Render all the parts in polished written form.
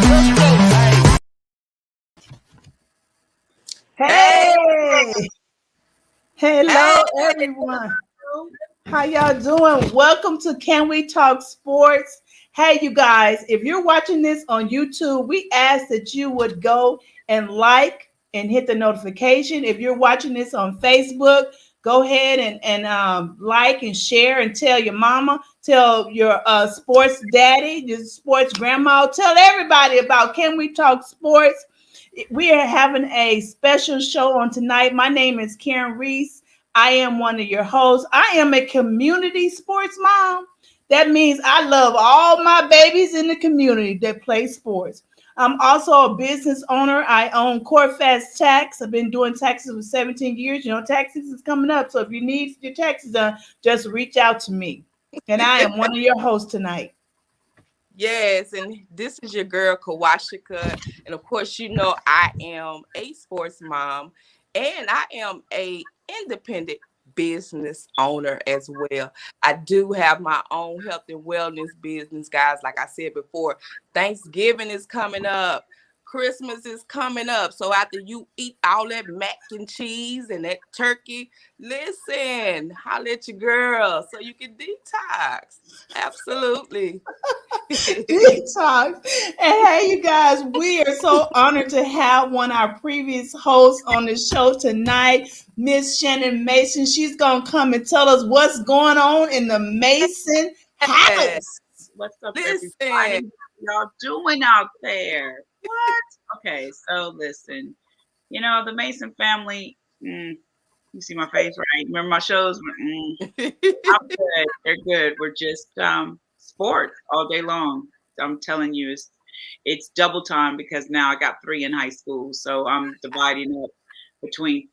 Hey, hello everyone. How y'all doing? Welcome to Can We Talk Sports? Hey, you guys, if you're watching this on YouTube, we ask that you would go and like and hit the notification. If you're watching this on Facebook, go ahead and like and share and tell your mama, tell your sports daddy, your sports grandma, tell everybody about Can We Talk Sports. We are having a special show on tonight. My name is Karen Reese. I am one of your hosts. I am a community sports mom. That means I love all my babies in the community that play sports. I'm also a business owner. I own Corfast Tax. I've been doing taxes for 17 years. You know, taxes is coming up. So if you need your taxes done, just reach out to me. And I am one of your hosts tonight. Yes, and this is your girl Kawashika, and of course, you know I am a sports mom, and I am a independent business owner as well. I do have my own health and wellness business, guys. Like I said before, Thanksgiving is coming up. Christmas is coming up. So after you eat all that mac and cheese and that turkey, listen, holla at your girl so you can detox. Absolutely. Detox. And hey, you guys, we are so honored to have one of our previous hosts on the show tonight, Miss Shannon Mason. She's going to come and tell us what's going on in the Mason house. What's up, Listen. everybody? What y'all doing out there? What? Okay, so listen. You know, the Mason family, you see my face, right? Remember my shows? I'm good. They're good. We're just sports all day long. I'm telling you, it's double time because now I got 3 in high school. So I'm dividing up between,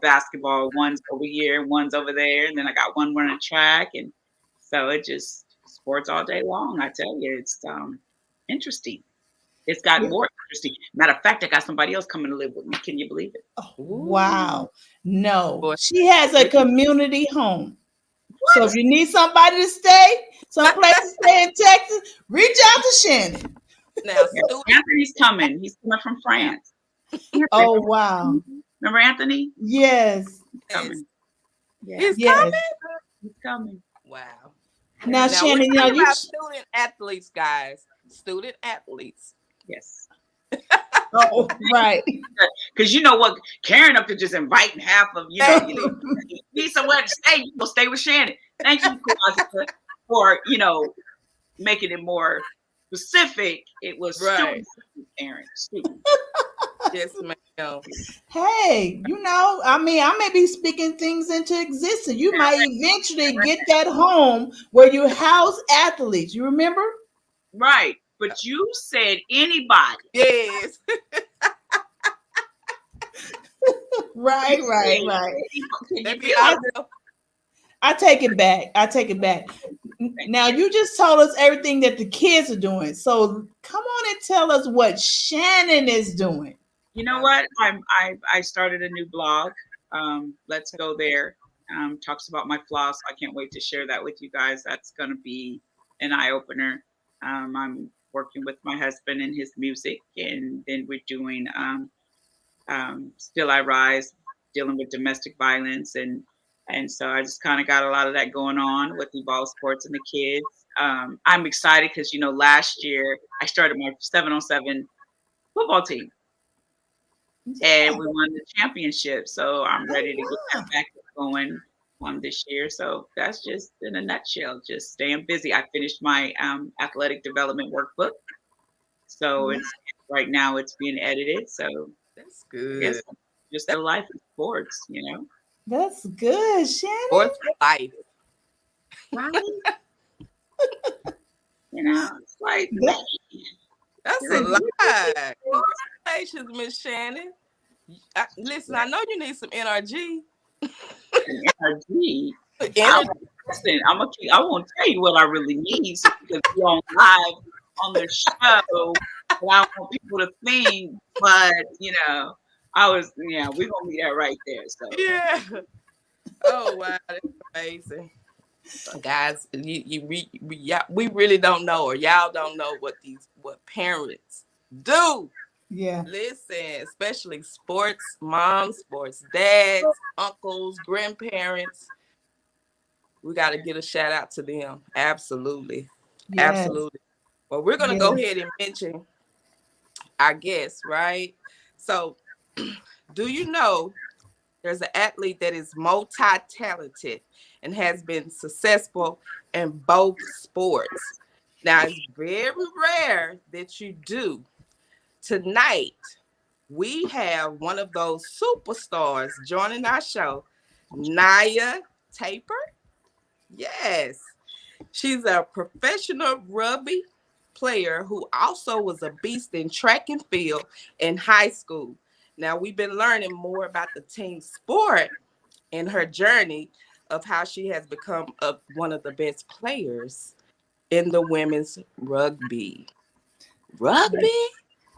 basketball. One's over here, one's over there. And then I got one running track. And so it just sports all day long. I tell you, it's interesting. It's got more interesting. Matter of fact, I got somebody else coming to live with me. Can you believe it? Oh, wow. No, she has a community home. What? So if you need somebody to stay, someplace to stay in Texas, reach out to Shannon. Now, Anthony's coming. He's coming from France. Oh, wow. Remember Anthony? Yes. He's coming. He's coming? He's coming. Wow. Now Shannon, we're talking about student athletes, guys. Student athletes. Yes. Oh, right. Because you know what, Karen up to just inviting half of you need somewhere to stay. You go stay with Shannon. Thank you, Kawashika, for making it more specific. It was right, Karen. Student. Yes, ma'am. Hey, I may be speaking things into existence. You might eventually get that home where you house athletes. You remember? Right. But you said anybody. Yes. Right. I take it back. Now you just told us everything that the kids are doing. So come on and tell us what Shannon is doing. You know what? I started a new blog. Let's go there. Talks about my floss. I can't wait to share that with you guys. That's gonna be an eye opener. I'm working with my husband and his music, and then we're doing Still I Rise, dealing with domestic violence, and so I just kind of got a lot of that going on with Evolve Sports and the kids. I'm excited because last year I started my 7-on-7 football team, and we won the championship. So I'm ready to get that back going on this year. So that's just in a nutshell, just staying busy. I finished my athletic development workbook. So it's right now it's being edited. So that's good. Just the life of sports, That's good, Shannon. Sports life. Right? It's like that's a lot. Congratulations, Miss Shannon. Listen, I know you need some NRG. NRG. Listen, I won't tell you what I really need because we're on live on the show. I want people to think, but we're gonna be that right there. So yeah. Oh wow, that's amazing. Guys, we really don't know, or y'all don't know what parents do. Yeah. Listen, especially sports moms, sports dads, uncles, grandparents. We got to get a shout out to them. Absolutely. Yes. Absolutely. Well, we're going to go Yes. ahead and mention our guests, right? So, do you know there's an athlete that is multi-talented and has been successful in both sports? Now, it's very rare that you do. Tonight, we have one of those superstars joining our show, Naya Taper. Yes, she's a professional rugby player who also was a beast in track and field in high school. Now, we've been learning more about the team sport and her journey of how she has become one of the best players in the women's rugby. Rugby? Oh,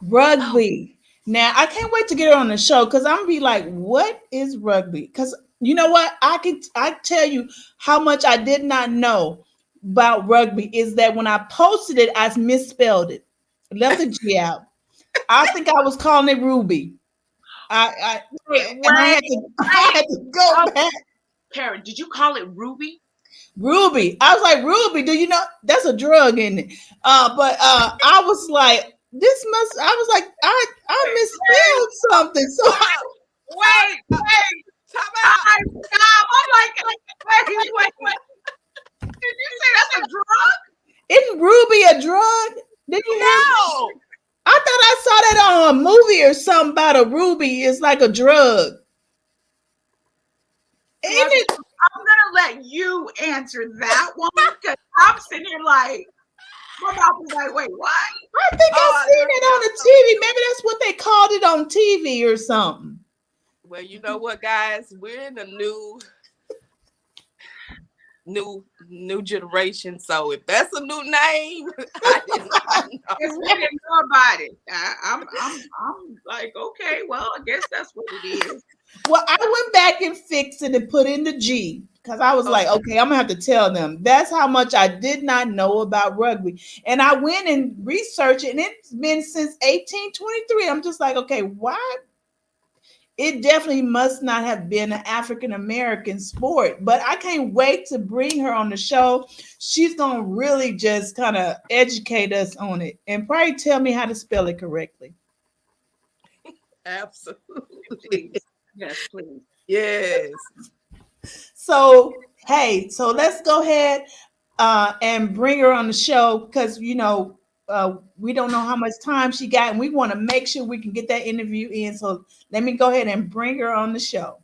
Rugby. Now I can't wait to get her on the show because I'm gonna be like, what is rugby? Because you know what? I tell you how much I did not know about rugby is that when I posted it, I misspelled it. Left the G out. I think I was calling it Ruby. I Wait, and I wait, had to I had to go oh, back. Karen, did you call it Ruby? Ruby. I was like, Ruby, do you know that's a drug in it? But I was like, I was like, I misspelled something. So Wait, wait, time out. stop. I'm like, wait. Did you say that's a drug? isn't Ruby a drug? Did you hear me? No. I thought I saw that on a movie or something about a ruby. It's like a drug. Ain't it? I'm gonna let you answer that one because I'm sitting here like, my mouth is like, wait, what? I think I seen it on the TV. Maybe that's what they called it on TV or something. Well, you know what, guys? We're in a new generation. So if that's a new name, I did not know. Because we didn't know about it. I'm like, okay, well, I guess that's what it is. Well, I went back and fixed it and put in the G because I was like, okay, I'm gonna have to tell them. That's how much I did not know about rugby. And I went and researched it, and it's been since 1823. I'm just like, okay, why? It definitely must not have been an African American sport, but I can't wait to bring her on the show. She's gonna really just kind of educate us on it and probably tell me how to spell it correctly. Absolutely. Please. Yes, please. Yes. So, hey, so let's go ahead and bring her on the show because we don't know how much time she got, and we want to make sure we can get that interview in. So let me go ahead and bring her on the show.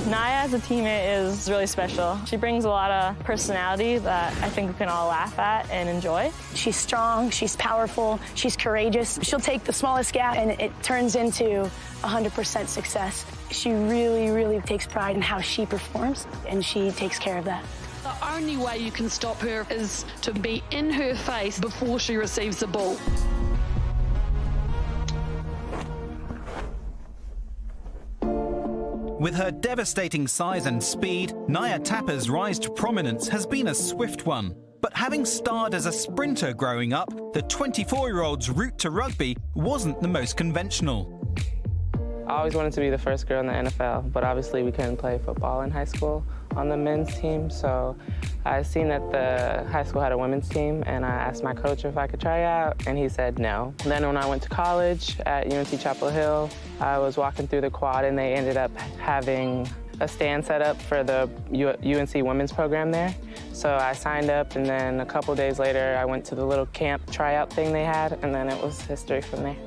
Naya as a teammate is really special. She brings a lot of personality that I think we can all laugh at and enjoy. She's strong, she's powerful, she's courageous. She'll take the smallest gap and it turns into 100% success. She really, really takes pride in how she performs, and she takes care of that. The only way you can stop her is to be in her face before she receives the ball. With her devastating size and speed, Naya Taper's rise to prominence has been a swift one. But having starred as a sprinter growing up, the 24-year-old's route to rugby wasn't the most conventional. I always wanted to be the first girl in the NFL, but obviously we couldn't play football in high school on the men's team, so I seen that the high school had a women's team, and I asked my coach if I could try out, and he said no. Then when I went to college at UNC Chapel Hill, I was walking through the quad, and they ended up having a stand set up for the UNC women's program there. So I signed up, and then a couple days later, I went to the little camp tryout thing they had, and then it was history from there.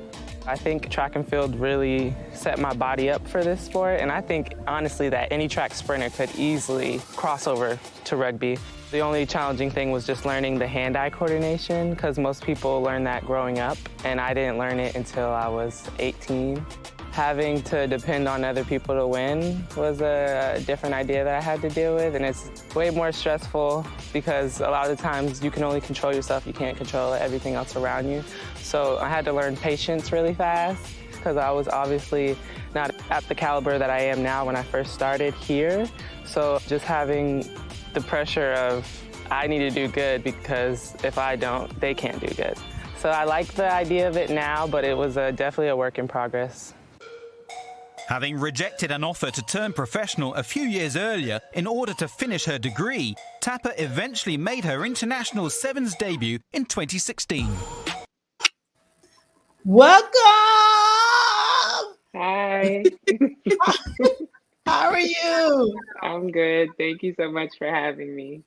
I think track and field really set my body up for this sport, and I think, honestly, that any track sprinter could easily cross over to rugby. The only challenging thing was just learning the hand-eye coordination, because most people learn that growing up, and I didn't learn it until I was 18. Having to depend on other people to win was a different idea that I had to deal with, and it's way more stressful because a lot of the times you can only control yourself, you can't control everything else around you. So I had to learn patience really fast because I was obviously not at the caliber that I am now when I first started here. So just having the pressure of I need to do good because if I don't, they can't do good. So I like the idea of it now, but it was definitely a work in progress. Having rejected an offer to turn professional a few years earlier in order to finish her degree, Tapper eventually made her international sevens debut in 2016. Welcome. Hi. How are you? I'm good. Thank you so much for having me.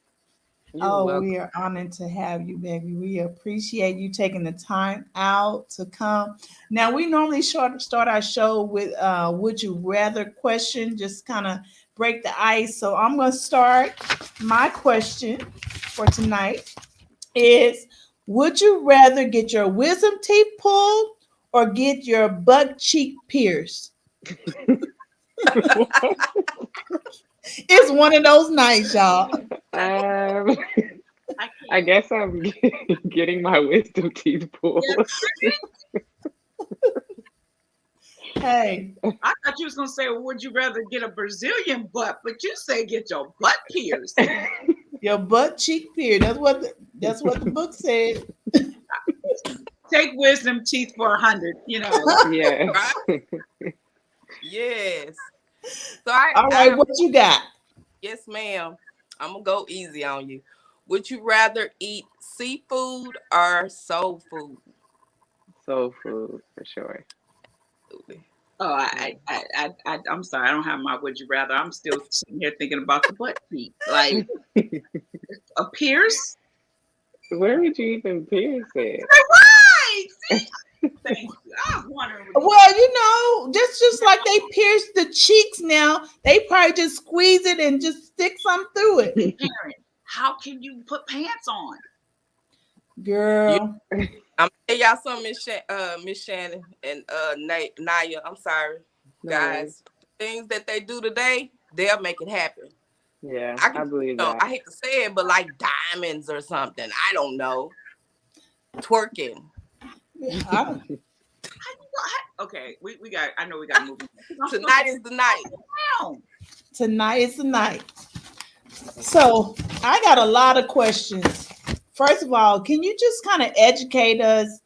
Oh, welcome. we are honored to have you, baby. We appreciate you taking the time out to come. Now, we normally start our show with would you rather question, just kind of break the ice. So I'm going to start. My question for tonight is, would you rather get your wisdom teeth pulled or get your butt cheek pierced? It's one of those nights, y'all. Um, I guess I'm getting my wisdom teeth pulled. Hey, I thought you was gonna say, well, would you rather get a Brazilian butt? But you say get your butt pierced. your butt cheek pierced. That's what the book said. Take wisdom teeth for 100. Yeah. Right? Yes. So All right, what you got? yes, ma'am. I'm gonna go easy on you. Would you rather eat seafood or soul food? Soul food for sure. Oh, I'm sorry. I don't have my would you rather. I'm still sitting here thinking about the butt cheek. Like a pierce? Where would you even pierce it? Right. See? Thank you. I was wondering. Well, just like they pierce the cheeks now, they probably just squeeze it and just stick some through it. Karen, how can you put pants on? Girl. I'm gonna tell y'all something, Miss Shannon and Naya. I'm sorry, guys. Things that they do today, they'll make it happen. Yeah, I believe that. I hate to say it, but like diamonds or something. I don't know. Twerking. Okay, we got. I know we got to move. Tonight is the night. Tonight is the night. So I got a lot of questions. First of all, can you just kind of educate us?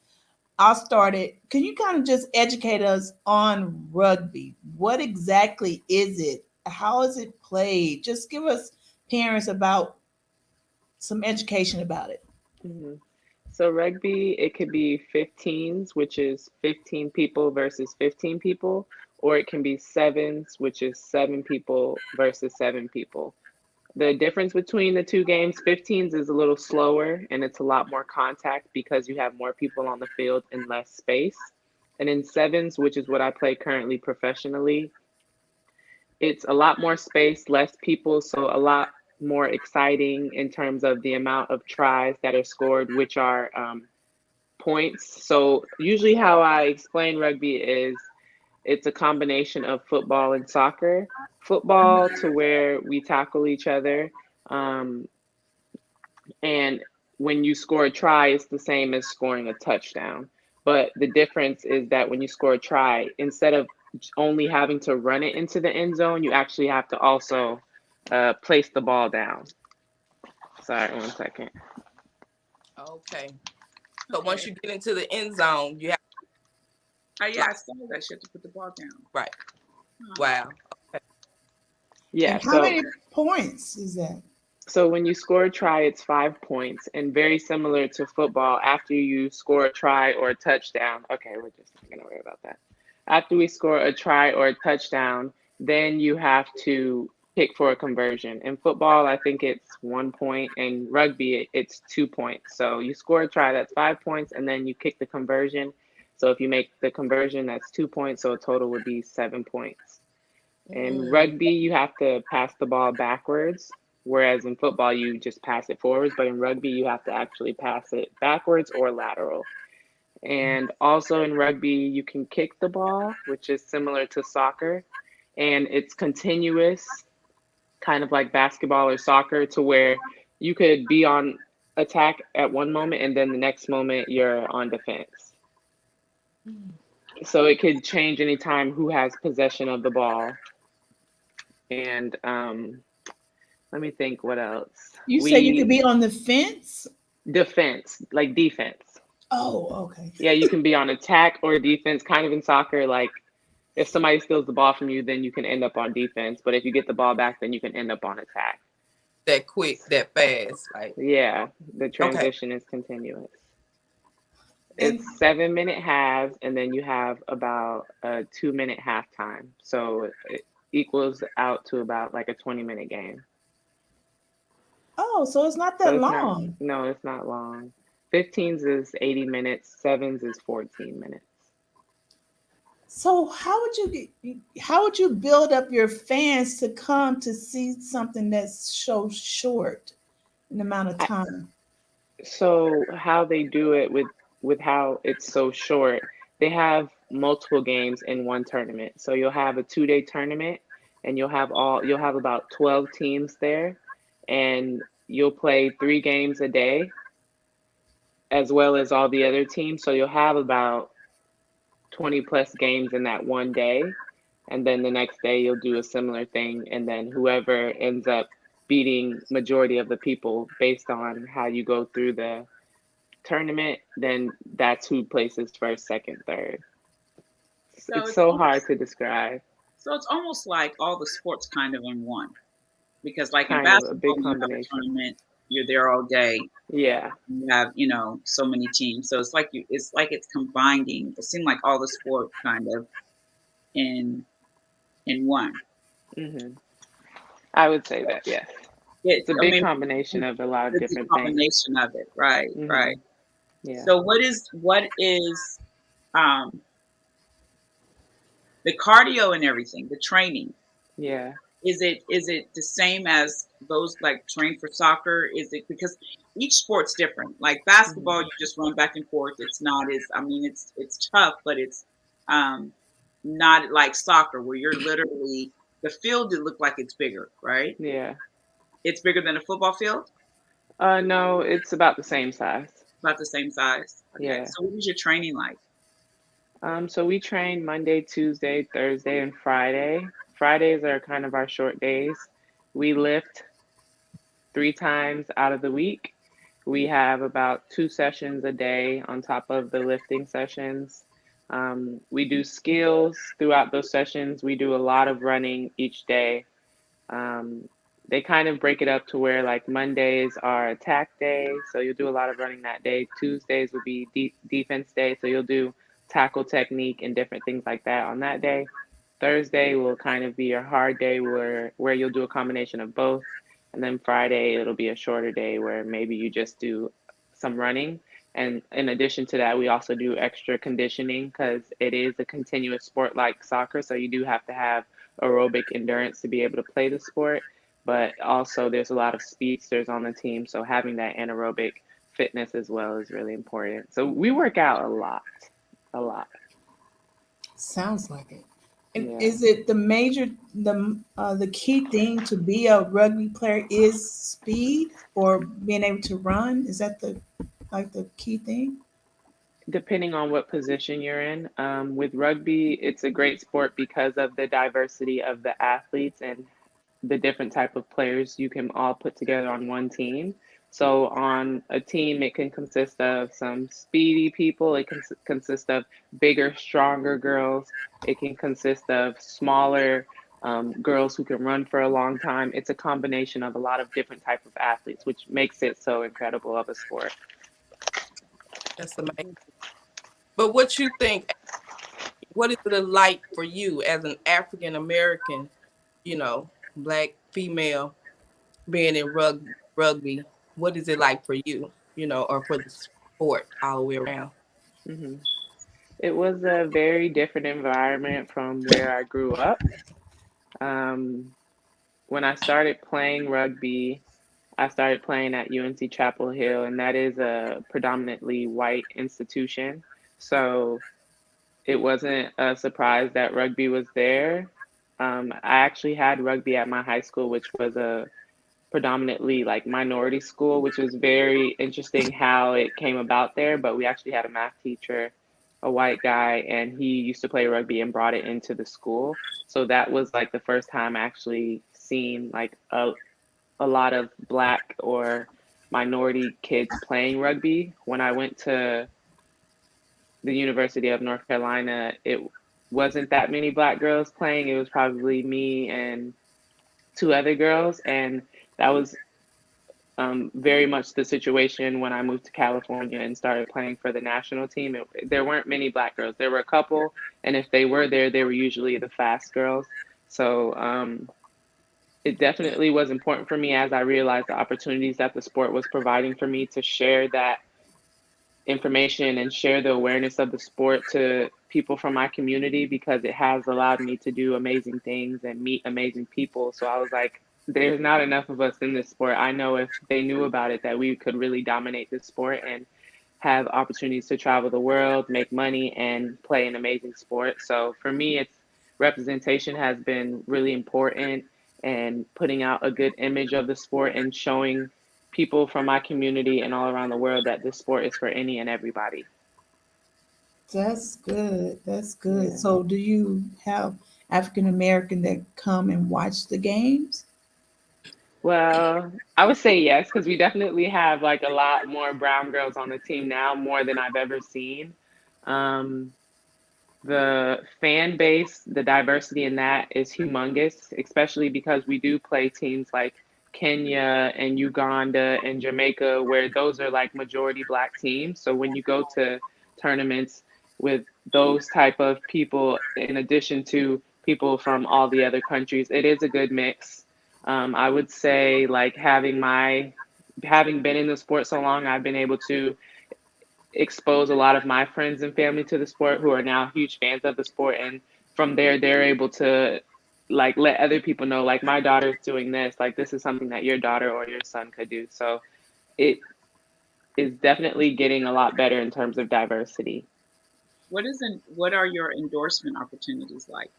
I'll start it. Can you kind of just educate us on rugby? What exactly is it? How is it played? Just give us parents about some education about it. Mm-hmm. So rugby, it could be 15s, which is 15 people versus 15 people, or it can be sevens, which is 7 people versus 7 people. The difference between the two games, 15s is a little slower and it's a lot more contact because you have more people on the field and less space. And in sevens, which is what I play currently professionally, it's a lot more space, less people, so a lot more exciting in terms of the amount of tries that are scored, which are points. So usually how I explain rugby is it's a combination of football and soccer. Football to where we tackle each other. And when you score a try, it's the same as scoring a touchdown. But the difference is that when you score a try, instead of only having to run it into the end zone, you actually have to also place the ball down. Sorry, 1 second. Okay. So once you get into the end zone, you have. Oh yeah, I saw that shit to put the ball down. Right. Wow. Okay. Yeah. And how many points is that? So when you score a try, it's 5 points, and very similar to football. After you score a try or a touchdown, okay, we're just not gonna worry about that. After we score a try or a touchdown, then you have to pick for a conversion. In football, I think it's 1 point. In rugby, it's 2 points. So you score a try, that's 5 points, and then you kick the conversion. So if you make the conversion, that's 2 points. So a total would be 7 points. In rugby, you have to pass the ball backwards, whereas in football, you just pass it forwards. But in rugby, you have to actually pass it backwards or lateral. And also in rugby, you can kick the ball, which is similar to soccer. And it's continuous, kind of like basketball or soccer, to where you could be on attack at one moment and then the next moment you're on defense. So it could change anytime who has possession of the ball. And let me think what else. You say you could be on the fence? Defense, like defense. Oh, okay. Yeah, you can be on attack or defense, kind of in soccer. Like if somebody steals the ball from you, then you can end up on defense. But if you get the ball back, then you can end up on attack. That quick, that fast, like Yeah, the okay. transition is continuous. And It's 7-minute halves, and then you have about a 2-minute halftime. So it equals out to about like a 20-minute game. oh, so it's not So that it's not, long. no, it's not long. 15s is 80 minutes, sevens is 14 minutes. So how would you build up your fans to come to see something that's so short in amount of I, time? so how they do it with how it's so short, they have multiple games in one tournament. So you'll have a 2-day tournament, and you'll have about 12 teams there, and you'll play 3 games a day as well as all the other teams. So you'll have about 20 plus games in that one day. And then the next day you'll do a similar thing. And then whoever ends up beating majority of the people based on how you go through the tournament, then that's who places first, second, third. So It's it's so hard almost to describe. so it's almost like all the sports kind of in one. Because like in Kind of a basketball, big when you have a combination. tournament, you're there all day. Yeah. You have, so many teams. So it's like it's combining. It seemed like all the sport kind of in one. hmm I would say that, yes. It's a I big mean, combination of a lot of it's a different things. combination of it. Right, hmm right. Yeah. So what is um the cardio and everything, the training? Yeah. Is it the same as those like train for soccer? Is it because each sport's different? Like hmm basketball, you just run back and forth. It's not as I mean, it's tough, but it's um not like soccer where you're literally the field. It look like it's bigger, right? Yeah. It's bigger than a football field, No, it's about the same size. about the same size. Okay, Yeah. so what is your training like? So we train Monday, Tuesday, Thursday, and Friday. Fridays are kind of our short days. We lift 3 times out of the week. We have about 2 sessions a day on top of the lifting sessions. We do skills throughout those sessions. We do a lot of running each day. Um, they kind of break it up to where like Mondays are attack day, so you'll do a lot of running that day. Tuesdays will be defense day, so you'll do tackle technique and different things like that on that day. Thursday will kind of be your hard day where you'll do a combination of both. And then Friday it'll be a shorter day where maybe you just do some running. And in addition to that, we also do extra conditioning because it is a continuous sport like soccer. So you do have to have aerobic endurance to be able to play the sport. But also, there's a lot of speedsters on the team. So having that anaerobic fitness as well is really important. So we work out a lot, a lot. Sounds like it. And Yeah. is it the key thing to be a rugby player is speed or being able to run? Is that the key thing? Depending on what position you're in. With rugby, it's a great sport because of the diversity of the athletes and the different type of players you can all put together on one team. So on a team, it can consist of some speedy people. It can consist of bigger, stronger girls. It can consist of smaller girls who can run for a long time. It's a combination of a lot of different type of athletes, which makes it so incredible of a sport. That's amazing. But what you think? What is it like for you as an African American, black female being in rugby? What is it like for you, or for the sport all the way around? hmm It was a very different environment from where I grew up. Um, when I started playing rugby, I started playing at UNC Chapel Hill, and that is a predominantly white institution. So it wasn't a surprise that rugby was there. I actually had rugby at my high school, which was a predominantly like minority school, which was very interesting how it came about there. But we actually had a math teacher, a white guy, and he used to play rugby and brought it into the school. So that was like the first time I actually seen like a lot of black or minority kids playing rugby. When I went to the University of North Carolina, it wasn't that many black girls playing. It was probably me and two other girls, and that was very much the situation when I moved to California and started playing for the national team. There weren't many black girls. There were a couple, and if they were there, they were usually the fast girls. So it definitely was important for me as I realized the opportunities that the sport was providing for me to share that information and share the awareness of the sport to people from my community, because it has allowed me to do amazing things and meet amazing people. So I was like, there's not enough of us in this sport. I know if they knew about it, that we could really dominate this sport and have opportunities to travel the world, make money, and play an amazing sport. So for me, it's representation has been really important, and putting out a good image of the sport and showing people from my community and all around the world that this sport is for any and everybody. That's good. That's good. Yeah. So, do you have African American that come and watch the games? Well, I would say yes, because we definitely have like a lot more brown girls on the team now, more than I've ever seen. Um, the fan base, the diversity in that is humongous, especially because we do play teams like Kenya and Uganda and Jamaica, where those are like majority black teams. So when you go to tournaments with those type of people, in addition to people from all the other countries, it is a good mix. I would say like having been in the sport so long, I've been able to expose a lot of my friends and family to the sport who are now huge fans of the sport, and from there they're able to like let other people know, like, my daughter's doing this, like this is something that your daughter or your son could do. So it is definitely getting a lot better in terms of diversity. What are your endorsement opportunities like?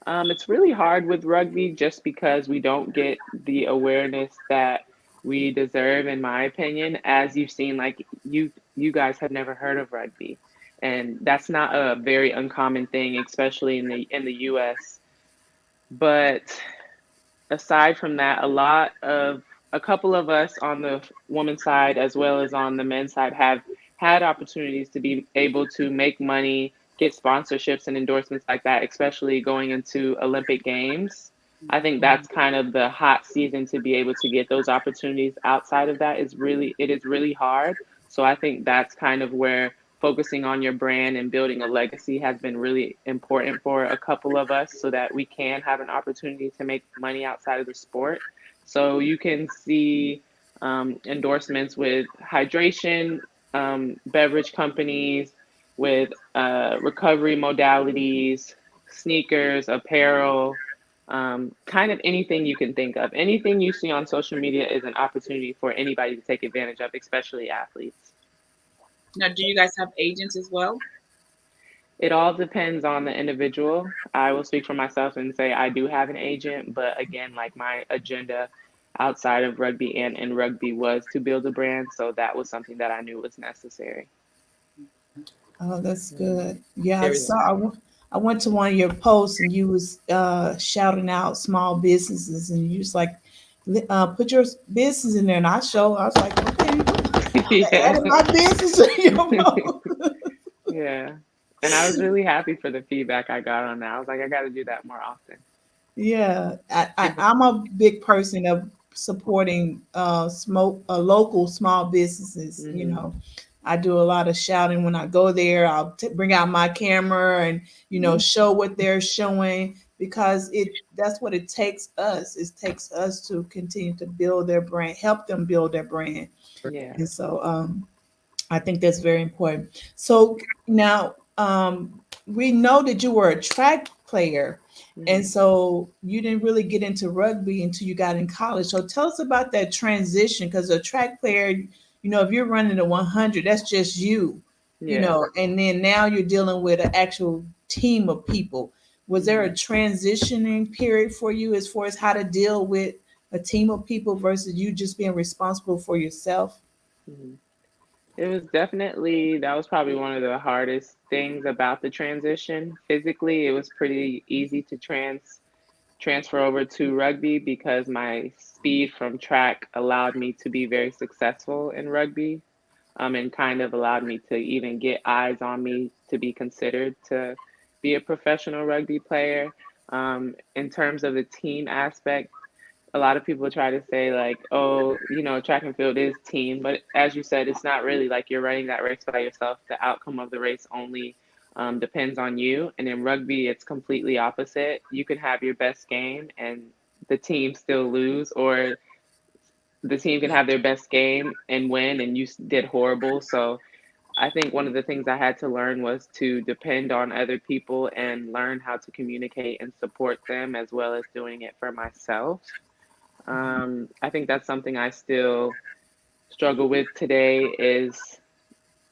It's really hard with rugby just because we don't get the awareness that we deserve, in my opinion. As you've seen, like you guys have never heard of rugby, and that's not a very uncommon thing, especially in the U.S. But aside from that, a couple of us on the women's side as well as on the men's side have had opportunities to be able to make money, get sponsorships and endorsements like that, especially going into Olympic Games. I think that's kind of the hot season to be able to get those opportunities. Outside of that, it is really hard. So I think that's kind of where focusing on your brand and building a legacy has been really important for a couple of us, so that we can have an opportunity to make money outside of the sport. So you can see endorsements with hydration, beverage companies, with recovery modalities, sneakers, apparel, kind of anything you can think of. Anything you see on social media is an opportunity for anybody to take advantage of, especially athletes. Now, do you guys have agents as well? It all depends on the individual. I will speak for myself and say I do have an agent, but again, like, my agenda outside of rugby and in rugby was to build a brand, so that was something that I knew was necessary. Oh, that's good. Yeah, I Very saw. I went to one of your posts and you was shouting out small businesses and you was like, put your business in there. And I was like, okay, Yeah. adding my business in your post. Yeah. And I was really happy for the feedback I got on that. I was like, I got to do that more often. Yeah, good. I'm a big person of supporting local small businesses. You Hmm. know, I do a lot of shouting when I go there. I'll bring out my camera and show what they're showing because it that's what it takes us. It takes us to continue to build their brand, help them build their brand, Yeah. and so I think that's very important. So now we know that you were a track player, and Hmm. so you didn't really get into rugby until you got in college. So tell us about that transition, because a track player, if you're running a 100, that's just you, Yeah. and then now you're dealing with an actual team of people. Was there a Hmm. transitioning period for you as far as how to deal with a team of people versus you just being responsible for yourself? Hmm. It was definitely, that was probably one of the hardest things about the transition. Physically, it was pretty easy to transfer over to rugby because my speed from track allowed me to be very successful in rugby. and kind of allowed me to even get eyes on me to be considered to be a professional rugby player. In terms of the team aspect, a lot of people try to say like, oh, track and field is team, but as you said, it's not really like you're running that race by yourself. The outcome of the race only depends on you. And in rugby, it's completely opposite. You can have your best game and the team still lose, or the team can have their best game and win, and you did horrible. So I think one of the things I had to learn was to depend on other people and learn how to communicate and support them as well as doing it for myself. I think that's something I still struggle with today is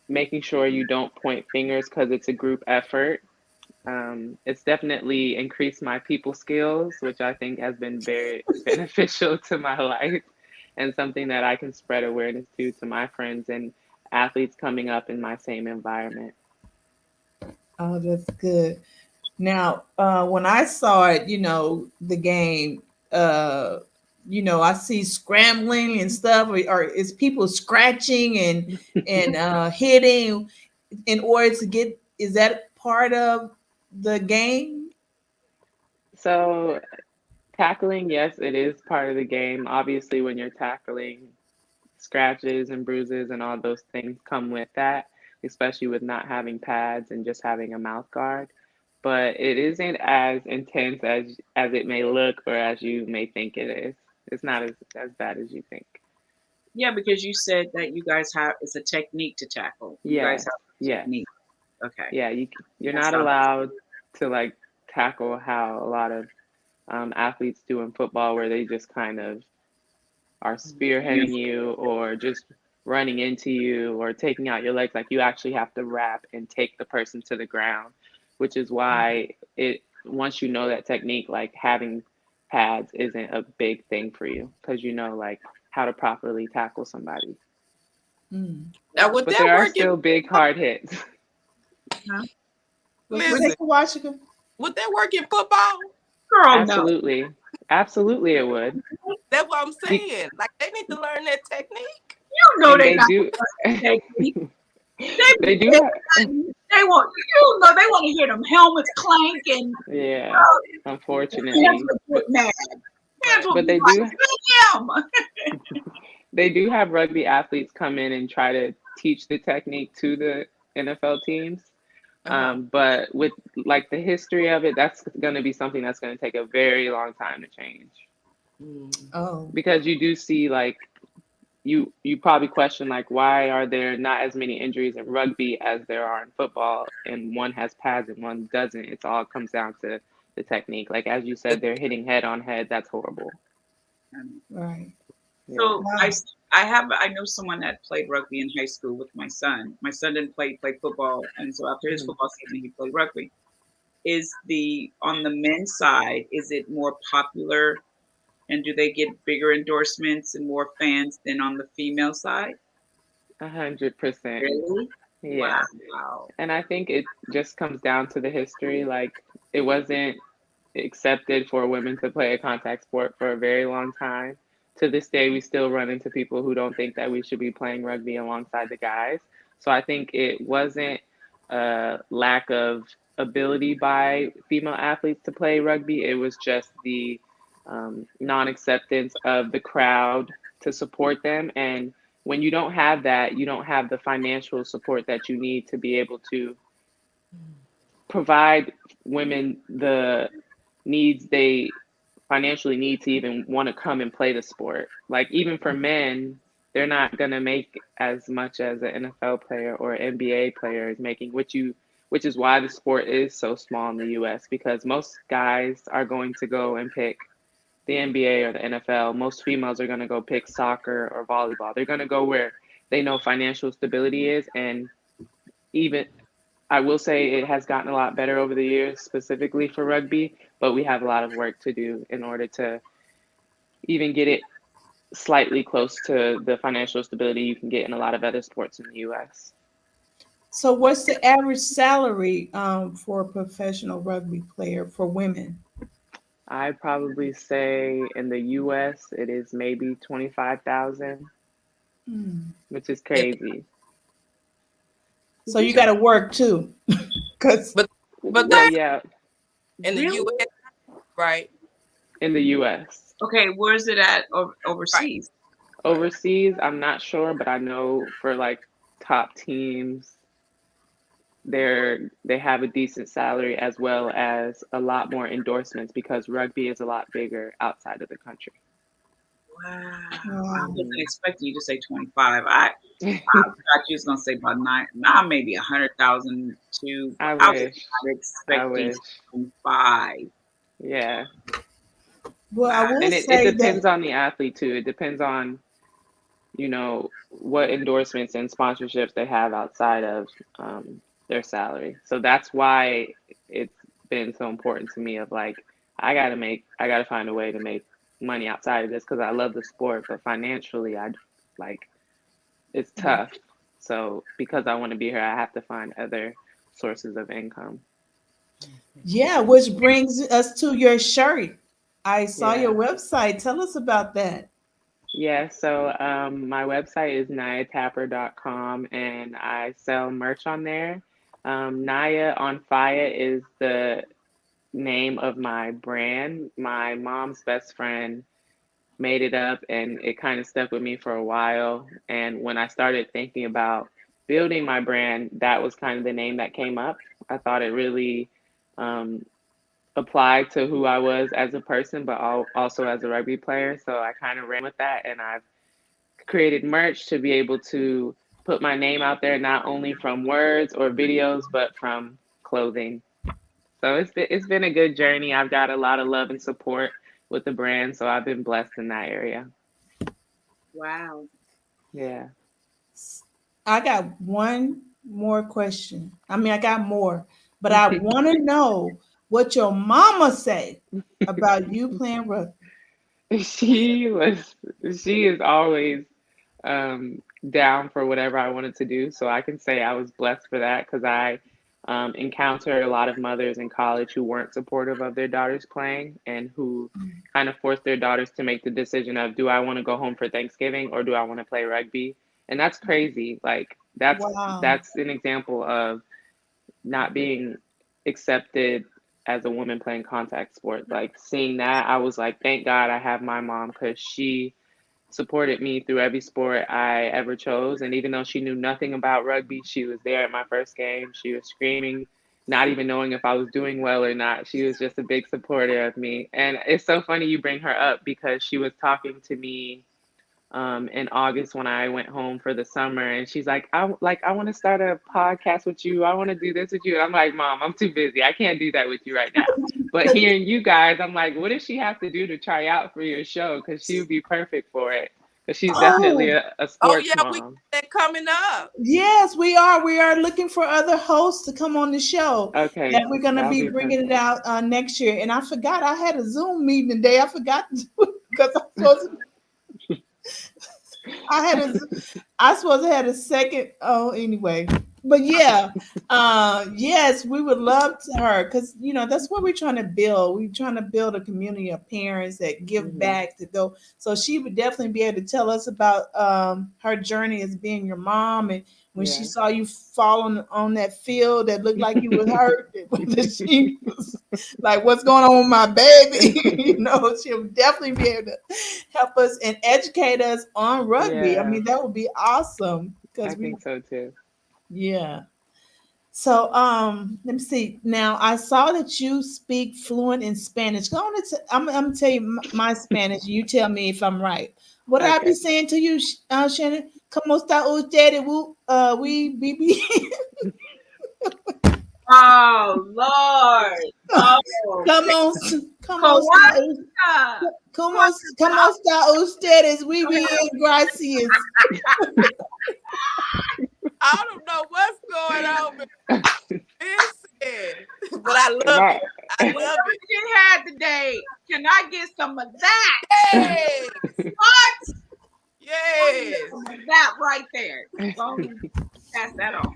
making sure you don't point fingers because it's a group effort. It's definitely increased my people skills, which I think has been very beneficial to my life and something that I can spread awareness to my friends and athletes coming up in my same environment. Oh, that's good. Now, when I saw it, the game, I see scrambling and stuff, or is people scratching and hitting in order to get? Is that part of the game? So, tackling, yes, it is part of the game. Obviously, when you're tackling, scratches and bruises and all those things come with that, especially with not having pads and just having a mouth guard. But it isn't as intense as it may look or as you may think it is. It's not as bad as you think. Yeah, because you said that you guys have it's a technique to tackle. You guys Yes, have a yes, technique. Okay. yeah. You're That's not how allowed to like tackle how a lot of athletes do in football, where they just kind of are spearheading you or just running into you or taking out your legs. Like you actually have to wrap and take the person to the ground, which is why it once you know that technique, like having pads isn't a big thing for you because you know like how to properly tackle somebody. Mm. Now, would But that there are work in still big hard hits. Huh? What listen? is Washington? Would that work in football? Girl, no. Absolutely. Absolutely it would. That's what I'm Be- saying. Like they need to learn that technique. You know and they they not do technique. they do have, They want they want to hear them helmets clank and yeah, fans unfortunately. would get mad. Fans Right. would But be they like, do damn. they do have rugby athletes come in and try to teach the technique to the NFL teams. Uh-huh. But with like the history of it, that's going to be something that's going to take a very long time to change Mm. Oh, because you do see like you probably question like why are there not as many injuries in rugby as there are in football and one has pads and one doesn't. It all comes down to the technique. Like as you said, they're hitting head on head. That's horrible. right. Yeah. So Wow. I know someone that played rugby in high school with my son. My son didn't play football, and so after his Mhm. football season, he played rugby. Is the on the men's side, is it more popular, and do they get bigger endorsements and more fans than on the female side? 100%. Really? Yeah. Wow. And I think it just comes down to the history. Like it wasn't accepted for women to play a contact sport for a very long time. To this day, we still run into people who don't think that we should be playing rugby alongside the guys. So I think it wasn't a lack of ability by female athletes to play rugby. It was just the non acceptance of the crowd to support them. And when you don't have that, you don't have the financial support that you need to be able to provide women the needs they financially need to even want to come and play the sport. Like even for men, they're not gonna make as much as an NFL player or an NBA player is making, which is why the sport is so small in the US because most guys are going to go and pick the NBA or the NFL. Most females are gonna go pick soccer or volleyball. They're gonna go where they know financial stability is and even I will say it has gotten a lot better over the years, specifically for rugby, but we have a lot of work to do in order to even get it slightly close to the financial stability you can get in a lot of other sports in the US. So, what's the average salary for a professional rugby player for women? I probably say in the US it is maybe 25,000, Hmm. which is And crazy. So you got to work too. But well, that's yeah, in the Really? US, right? in the U.S. Okay, where's it at Right. overseas? Overseas, I'm not sure, but I know for like top teams, they have a decent salary as well as a lot more endorsements because rugby is a lot bigger outside of the country. Wow. I Wow. wasn't expecting you to say 25. I thought you was gonna say about now maybe 100,000 too, but I I was wish. not I expecting wish. 25. Yeah. Well, I Wow. will And it say depends that. on the athlete too. It depends on, what endorsements and sponsorships they have outside of their salary. So that's why it's been so important to me of like, I gotta find a way to make money outside of this because I love the sport, but financially, like, it's tough. So because I want to be here, I have to find other sources of income. Yeah, which brings us to your shirt. I saw your Yeah. website. Tell us about that. Yeah, so my website is nayatapper.com and I sell merch on there. Naya on Fire is the name of my brand. My mom's best friend made it up and it kind of stuck with me for a while. And when I started thinking about building my brand, that was kind of the name that came up. I thought it really um, applied to who I was as a person, but also as a rugby player. So I kind of ran with that and I've created merch to be able to put my name out there, not only from words or videos, but from clothing. So it's been a good journey. I've got a lot of love and support with the brand, so I've been blessed in that area. Wow. Yeah. I got one more question. I mean, I got more, but I want to know what your mama say about you playing rugby. She was she is always down for whatever I wanted to do. So I can say I was blessed for that because I encountered a lot of mothers in college who weren't supportive of their daughters playing and who kind of forced their daughters to make the decision of do I want to go home for Thanksgiving or do I want to play rugby? And that's crazy. Like Wow. that's an example of not being accepted as a woman playing contact sport. Like seeing that, I was like, thank God I have my mom because she supported me through every sport I ever chose. And even though she knew nothing about rugby, she was there at my first game. She was screaming, not even knowing if I was doing well or not. She was just a big supporter of me. And it's so funny you bring her up because she was talking to me in August when I went home for the summer, and she's like, I want to start a podcast with you. I want to do this with you. And I'm like, Mom, I'm too busy. I can't do that with you right now. But hearing you guys, I'm like, what does she have to do to try out for your show? Because she would be perfect for it. Because she's definitely Oh, a Oh sports yeah, we got mom. that coming up. yes, we are. We are looking for other hosts to come on the show. Okay, And we're going to that'll be be bringing it perfect. out next year. And I forgot I had a Zoom meeting today. I forgot to do it because I'm supposed to I had a, I suppose I had a second. Oh, anyway, but yeah, yes, we would love to her because that's what we're trying to build. We're trying to build a community of parents that give Hmm. back to go. So she would definitely be able to tell us about her journey as being your mom and when she Yeah. saw you fall on that field that looked like you was hurt. She was like, "What's going on with my baby?" She'll definitely be able to help us and educate us on rugby. I Yeah, mean, that would be awesome I because think so too. yeah. So, let me see. Now, I saw that you speak fluent in Spanish. I'm gonna tell you my Spanish. You tell me if I'm right. What I be Okay. saying to you, Shannon? ¿Cómo está usted? We, BB. Oh Lord. Oh, Come on, come on, Kawaka. como está ustedes? We be in gracias. I don't know what's going on, but listen. But My, I love Whatever it. you had today, can I get some of that? Yes, What? I need yes. some of that right there. Go ahead and pass that on.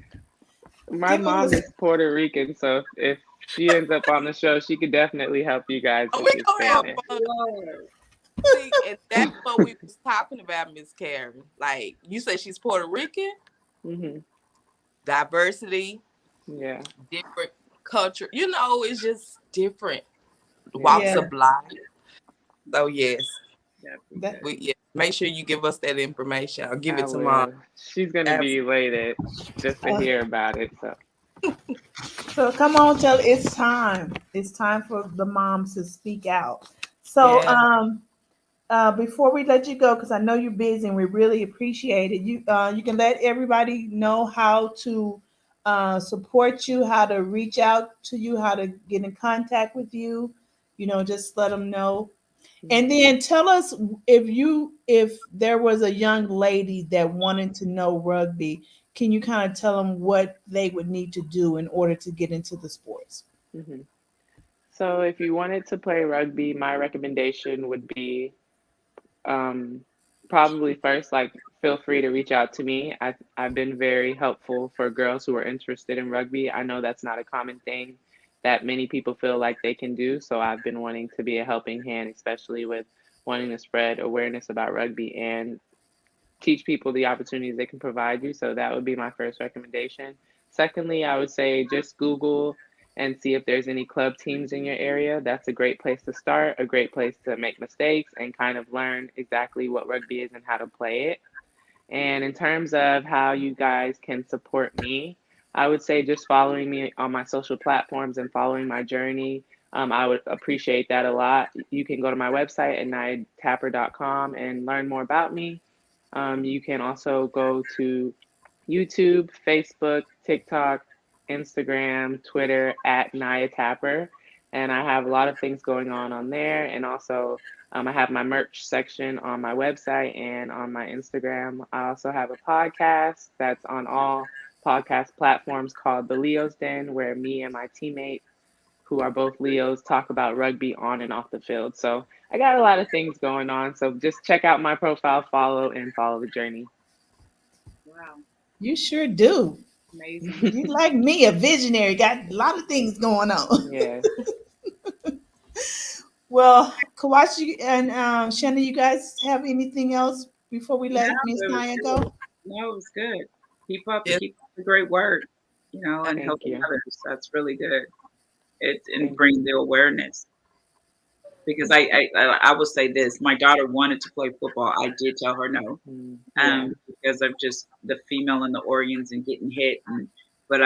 my Give mom us is Puerto Rican, so if she ends up on the show, she could definitely help you guys Oh, with we your gonna have Spanish. fun. Lord. See, and that's what we was talking about, Miss Karen. Like you said, she's Puerto Rican. Hmm. diversity, Yeah. different culture. It's just different walks Yeah. Yeah. of life. So yes, That'd be That, good. make sure you give us that information. I'll give I it to mom. will. She's gonna be Absolutely. elated just to uh, hear about it. So so come on, tell it's time. It's time for the moms to speak out. So Yeah. before we let you go, because I know you're busy and we really appreciate it, you can let everybody know how to support you, how to reach out to you, how to get in contact with you. Just let them know. And then tell us if there was a young lady that wanted to know rugby, can you kind of tell them what they would need to do in order to get into the sports? hmm so if you wanted to play rugby, my recommendation would be um, probably first, like, feel free to reach out to me. I've been very helpful for girls who are interested in rugby. I know that's not a common thing that many people feel like they can do. So I've been wanting to be a helping hand, especially with wanting to spread awareness about rugby and teach people the opportunities they can provide you. So that would be my first recommendation. Secondly, I would say just Google and see if there's any club teams in your area. That's a great place to start, a great place to make mistakes and kind of learn exactly what rugby is and how to play it. And in terms of how you guys can support me, I would say just following me on my social platforms and following my journey. I would appreciate that a lot. You can go to my website at nayatapper.com and learn more about me. You can also go to YouTube, Facebook, TikTok, Instagram, Twitter at Naya Tapper. And I have a lot of things going on there. And also, I have my merch section on my website and on my Instagram. I also have a podcast that's on all podcast platforms called The Leo's Den, where me and my teammates, who are both Leos, talk about rugby on and off the field. So I got a lot of things going on. So just check out my profile, follow the journey. Wow. You sure do. Amazing. You like me, a visionary, got a lot of things going on. Yeah. Well, Kawashi and Shannon, you guys have anything else before we No, let Miss it was Naya good. go? No, it was good. Yes. Keep up the great work, and Thank helping you. others. That's really good. And Thank bring the awareness. Because I will say this: my daughter wanted to play football. I did tell her no, you. Yeah. because of just the female and the organs and getting hit. But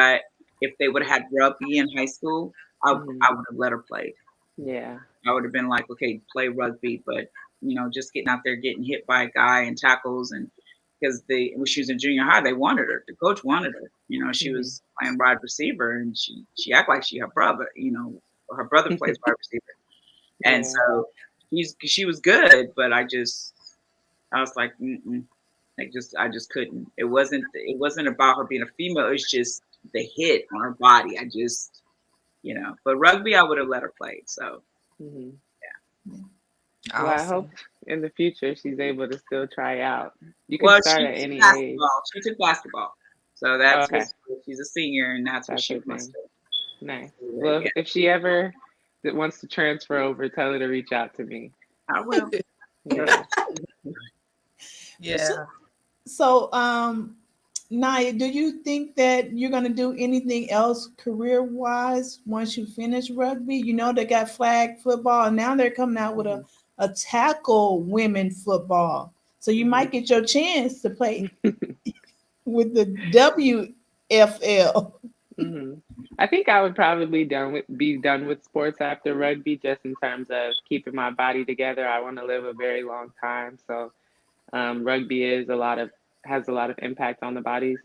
if they would have had rugby in high school, hmm I would have let her play. Yeah. I would have been like, okay, play rugby, but just getting out there getting hit by a guy and tackles, and because when she was in junior high, they wanted her. The coach wanted her. She hmm was playing wide receiver, and she act like she her brother. Her brother plays wide receiver, and Yeah. so she was good, but I was like, mm-mm. I just couldn't. It wasn't about her being a female. It's just the hit on her body. But rugby, I would have let her play. So hmm Well, I hope Awesome. in the future she's able to still try out. You can well, start she at took any age. basketball. She took basketball, so that's what Okay. she's a senior, and that's what That's she her wants thing. to Nice. do. Well, Yeah, if she ever wants to transfer over, tell her to reach out to me. I will. Yeah. So, Yeah. so, Naya, do you think that you're going to do anything else career wise once you finish rugby? They got flag football, and now they're coming out with hmm a tackle women football. So you hmm might get your chance to play with the WFL. hmm I think I would probably be done with sports after rugby, just in terms of keeping my body together. I want to live a very long time, so rugby has a lot of impact on the bodies,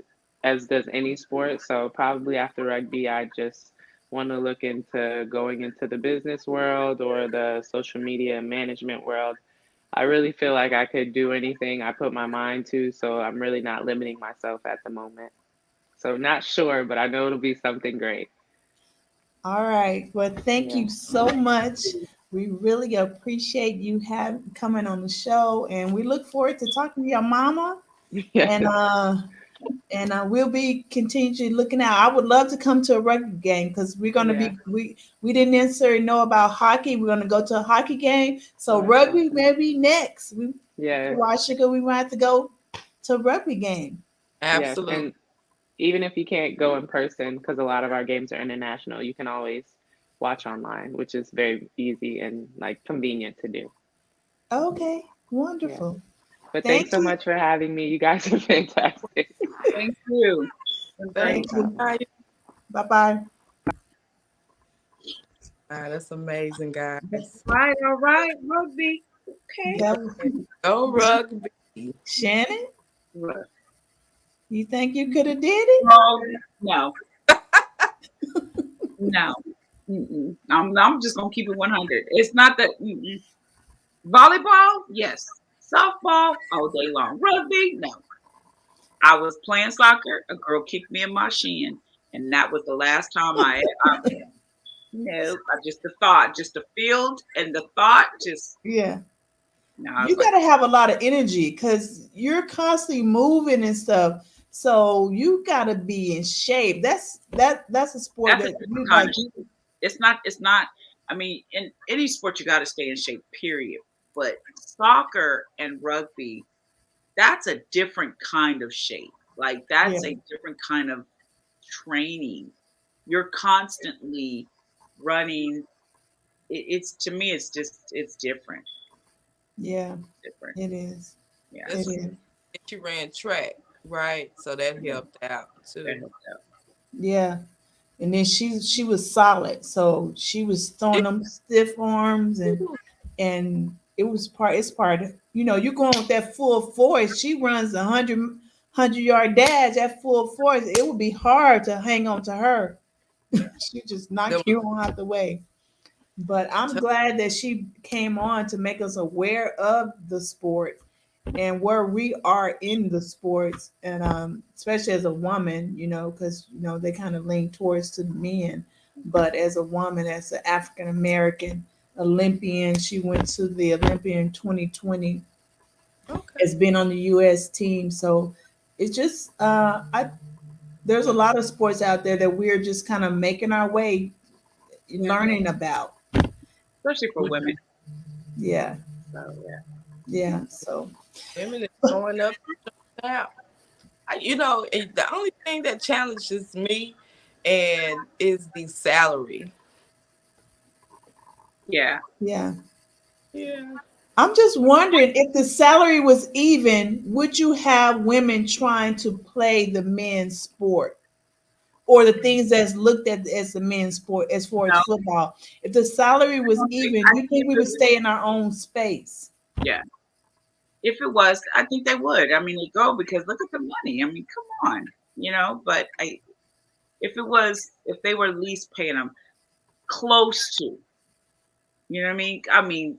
as does any sport. So probably after rugby, I just want to look into going into the business world or the social media management world. I really feel like I could do anything I put my mind to, so I'm really not limiting myself at the moment. So not sure, but I know it'll be something great. All right. Well, thank Yeah. you so much. We really appreciate you have coming on the show, and we look forward to talking to your mama. Yes. And we'll be continually looking out. I would love to come to a rugby game because we're gonna Yeah. be we didn't necessarily know about hockey. We're gonna go to a hockey game. So Oh, that's rugby awesome. maybe next. Yes. Washington, we might have to go to a rugby game. Yes. Absolutely. And even if you can't go in person, because a lot of our games are international, you can always watch online, which is very easy and like convenient to do. Okay, Yeah. wonderful. But thanks Thank so you. much for having me. You guys are fantastic. Thank you. Been great. Thank No you. problem. Bye bye. That's amazing, guys. All right, rugby. Okay. That Go rugby. Shannon, Look, you think you could have did it? no, no. Mm-mm. I'm just gonna keep it 100. It's not that. Mm-mm. Volleyball, yes. Softball, all day long. Rugby, no. I was playing soccer. A girl kicked me in my shin, and that was the last time no. Just the thought, just the field, and the thought, just Yeah. no. I was You like, got to have a lot of energy because you're constantly moving and stuff. So you got to be in shape. That's a sport that's a that different you kind like. of shape. It's not. It's not. I mean, in any sport, you got to stay in shape. Period. But soccer and rugby, that's a different kind of shape. Like Yeah. that's a different kind of training. You're constantly running. It's to me, it's just it's different. Yeah, Different. it is. Yeah. It This was is. that you ran track, right? So that helped out That too. helped out. Yeah. And then she was solid. So she was throwing them stiff arms and it's part you're going with that full force. She runs 100 yard dash at full force. It would be hard to hang on to her. She just knock Them you on out the way. But I'm tough- glad that she came on to make us aware of the sport and where we are in the sports, and especially as a woman, because they kind of lean towards to the men. But as a woman, as an African American Olympian, she went to the Olympian 2020, Okay. has been on the U.S. team. So it's just there's a lot of sports out there that we're just kind of making our way Yeah. learning about. Especially for women. Yeah, So yeah. yeah. So Women is going up now. The only thing that challenges me and is the salary. Yeah. yeah. Yeah. I'm just wondering if the salary was even, would you have women trying to play the men's sport or the things that's looked at as the men's sport as far as No, football? If the salary was even, I you think think we would stay in our own space? yeah. If it was, I think they would. I mean, they go because look at the money. I mean, come on, But if it was, if they were at least paying them close to, you know what I mean? I mean,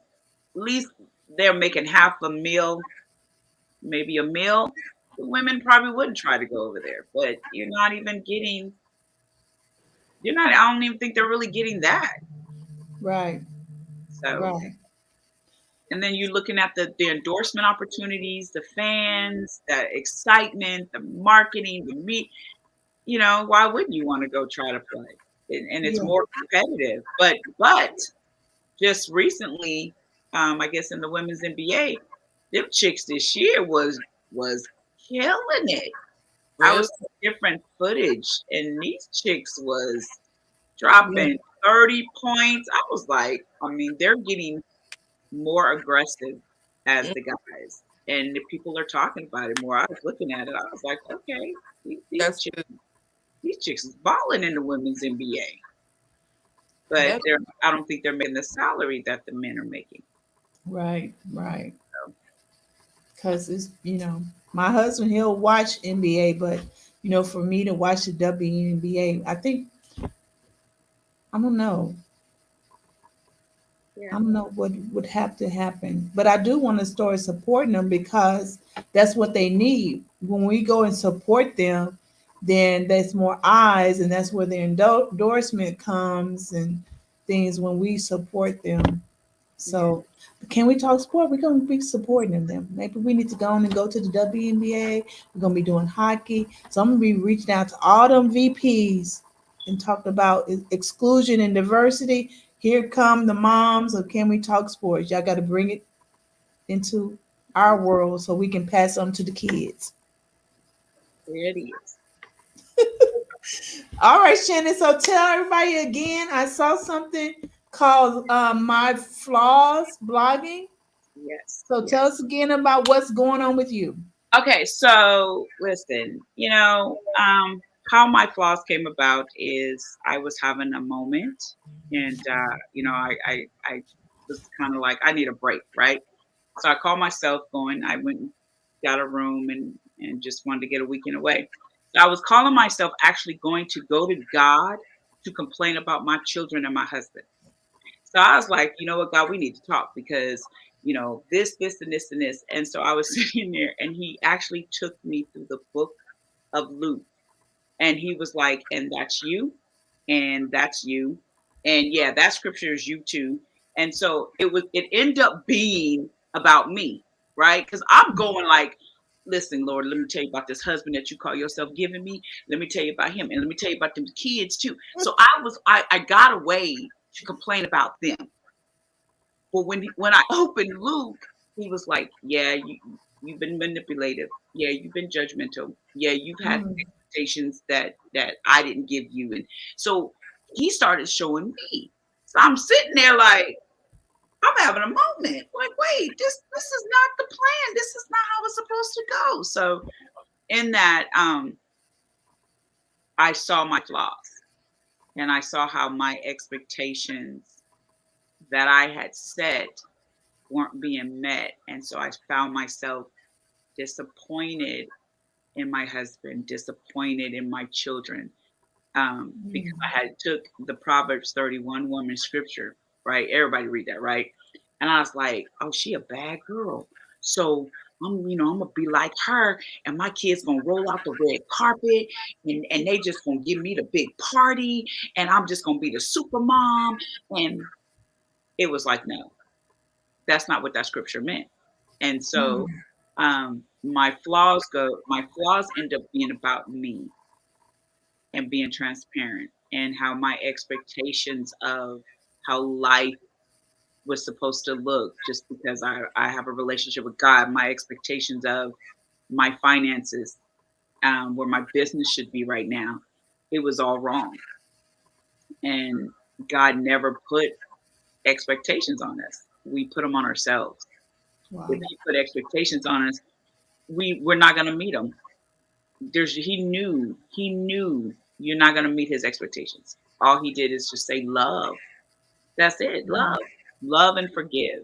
at least they're making half a meal, maybe a meal. The women probably wouldn't try to go over there, but you're not even getting. You're not. I don't even think they're really getting that. Right, So, right. and then you're looking at the endorsement opportunities, the fans, the excitement, the marketing, the meet. Why wouldn't you want to go try to play? And it's Yeah, more competitive. But just recently, I guess in the women's NBA, them chicks this year was killing it. I Really? was seeing different footage, and these chicks was yeah, dropping 30 points. I was like, I mean, they're getting more aggressive as Mm, the guys, and the people are talking about it more. I was looking at it, I was like, okay, these that's chicks, good. these chicks is balling in the women's NBA, but That's I don't think they're making the salary that the men are making. right, right. So, Because my husband, he'll watch NBA, but for me to watch the WNBA, I think, I don't know. yeah, I don't know what would have to happen, but I do want to start supporting them because that's what they need. When we go and support them, then there's more eyes, and that's where the endorsement comes and things when we support them. yeah, So, can we talk sport? We're going to be supporting them. Maybe we need to go on and go to the WNBA. We're going to be doing hockey. So, I'm going to be reaching out to all them VPs and talked about exclusion and diversity. Here come the moms of Can We Talk Sports. Y'all got to bring it into our world so we can pass on to the kids. there it is. All right, Shannon. So tell everybody again. I saw something called My Flaws blogging. Yes, So tell yes. us again about what's going on with you. Okay, so listen, how my flaws came about is I was having a moment, and I was kind of like I need a break, right? So I called myself going. I went and got a room and just wanted to get a weekend away. So I was calling myself actually going to go to God to complain about my children and my husband. So I was like, you know what, God, we need to talk because, this, and this, and this. And so I was sitting there and he actually took me through the book of Luke. And he was like, and that's you, and that's you. And yeah, that scripture is you too. And so it ended up being about me, right? Because I'm going like, listen, Lord, let me tell you about this husband that you call yourself giving me. Let me tell you about him. And let me tell you about them kids too. So I got away to complain about them. But when I opened Luke, he was like, "Yeah, you've been manipulative. Yeah, you've been judgmental. Yeah, you've had Mm, expectations that I didn't give you." And so he started showing me. So I'm sitting there like I'm having a moment. Like, wait, this is not the plan. This is not how it's supposed to go. So in that, I saw my flaws and I saw how my expectations that I had set weren't being met. And so I found myself disappointed in my husband, disappointed in my children, because mm, I had took the Proverbs 31 woman scripture, right? Everybody read that, right? And I was like, oh, she a bad girl. So I'm gonna be like her, and my kids gonna roll out the red carpet, and they just gonna give me the big party, and I'm just gonna be the super mom. And it was like, no, that's not what that scripture meant. And so mm. my flaws end up being about me and being transparent and how my expectations of how life was supposed to look just because I have a relationship with God, my expectations of my finances, where my business should be right now, it was all wrong. And God never put expectations on us. We put them on ourselves. If Wow. He put expectations on us, we're not going to meet them. He knew you're not going to meet his expectations. All he did is just say love. That's it. Love and forgive.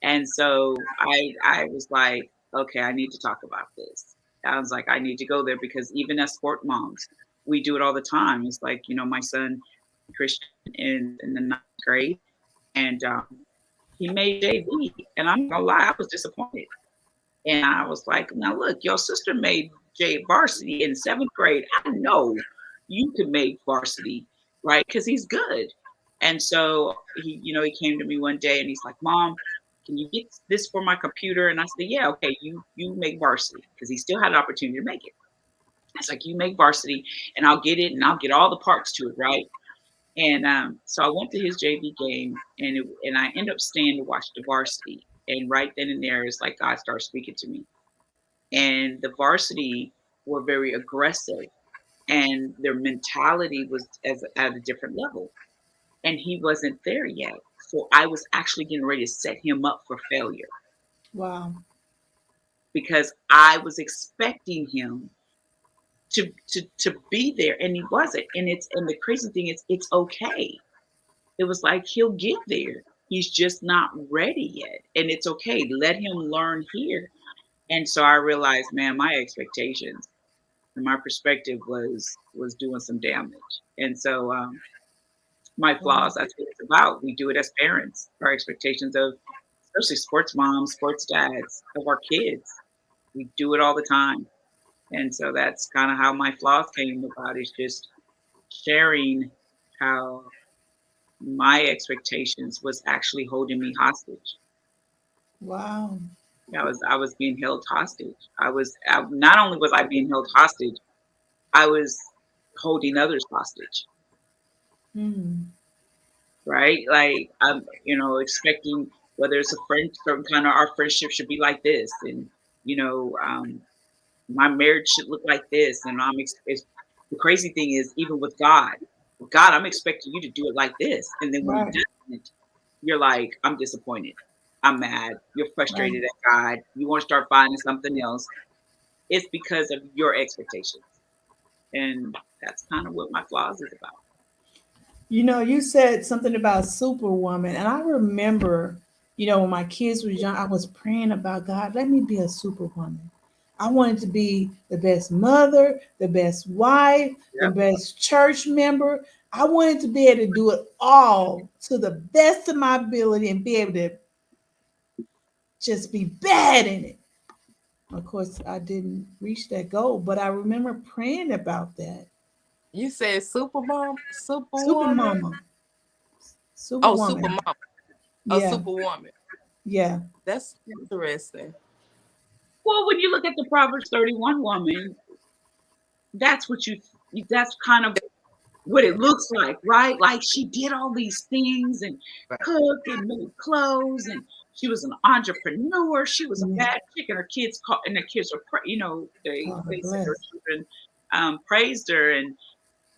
And so I was like, okay, I need to talk about this. I was like, I need to go there because even as sport moms, we do it all the time. It's like, my son Christian in the ninth grade, and he made JV, and I'm not gonna lie, I was disappointed. And I was like, now look, your sister made J varsity in seventh grade. I know you could make varsity, right? Because he's good. And so he came to me one day and he's like, Mom, can you get this for my computer? And I said, yeah, okay, you make varsity because he still had an opportunity to make it. It's like you make varsity and I'll get it and I'll get all the parts to it, right? And so I went to his JV game and I ended up staying to watch the varsity. And right then and there, it's like God started speaking to me and the varsity were very aggressive and their mentality was at a different level and he wasn't there yet, so I was actually getting ready to set him up for failure Wow. because I was expecting him to be there and he wasn't. And the crazy thing is it's okay. It was like he'll get there, he's just not ready yet, and it's okay, let him learn here. And so I realized, man, my expectations and my perspective was doing some damage. And so my Wow. flaws, that's what it's about. We do it as parents. Our expectations of especially sports moms, sports dads, of our kids. We do it all the time. And so that's kind of how my flaws came about, is just sharing how my expectations was actually holding me hostage. Wow. I was being held hostage. Not only was I being held hostage, I was holding others hostage. Mm. Right? Like I'm, expecting whether it's a friend, certain kind of our friendship should be like this, and you know, um, my marriage should look like this, and the crazy thing is, even with God, I'm expecting you to do it like this. And then when Right. you do it, you're like, I'm disappointed. I'm mad. You're Right. frustrated at God. You want to start finding something else. It's because of your expectations. And that's kind of what my flaws is about. You know, you said something about superwoman, and I remember, when my kids were young, I was praying about God, let me be a superwoman. I wanted to be the best mother, the best wife, the Yep. best church member. I wanted to be able to do it all to the best of my ability and be able to just be bad in it. Of course, I didn't reach that goal, but I remember praying about that. You said super mom, Super superwoman? mama, Oh, super superwoman. mom, a Yeah, superwoman. yeah. That's interesting. Well, when you look at the Proverbs 31 woman, that's what that's kind of what it looks like, right? Like she did all these things and Right. cooked and made clothes, and she was an entrepreneur. She was a Mm, bad chick, and her kids called, and the kids were, God they said her bless. children praised her, and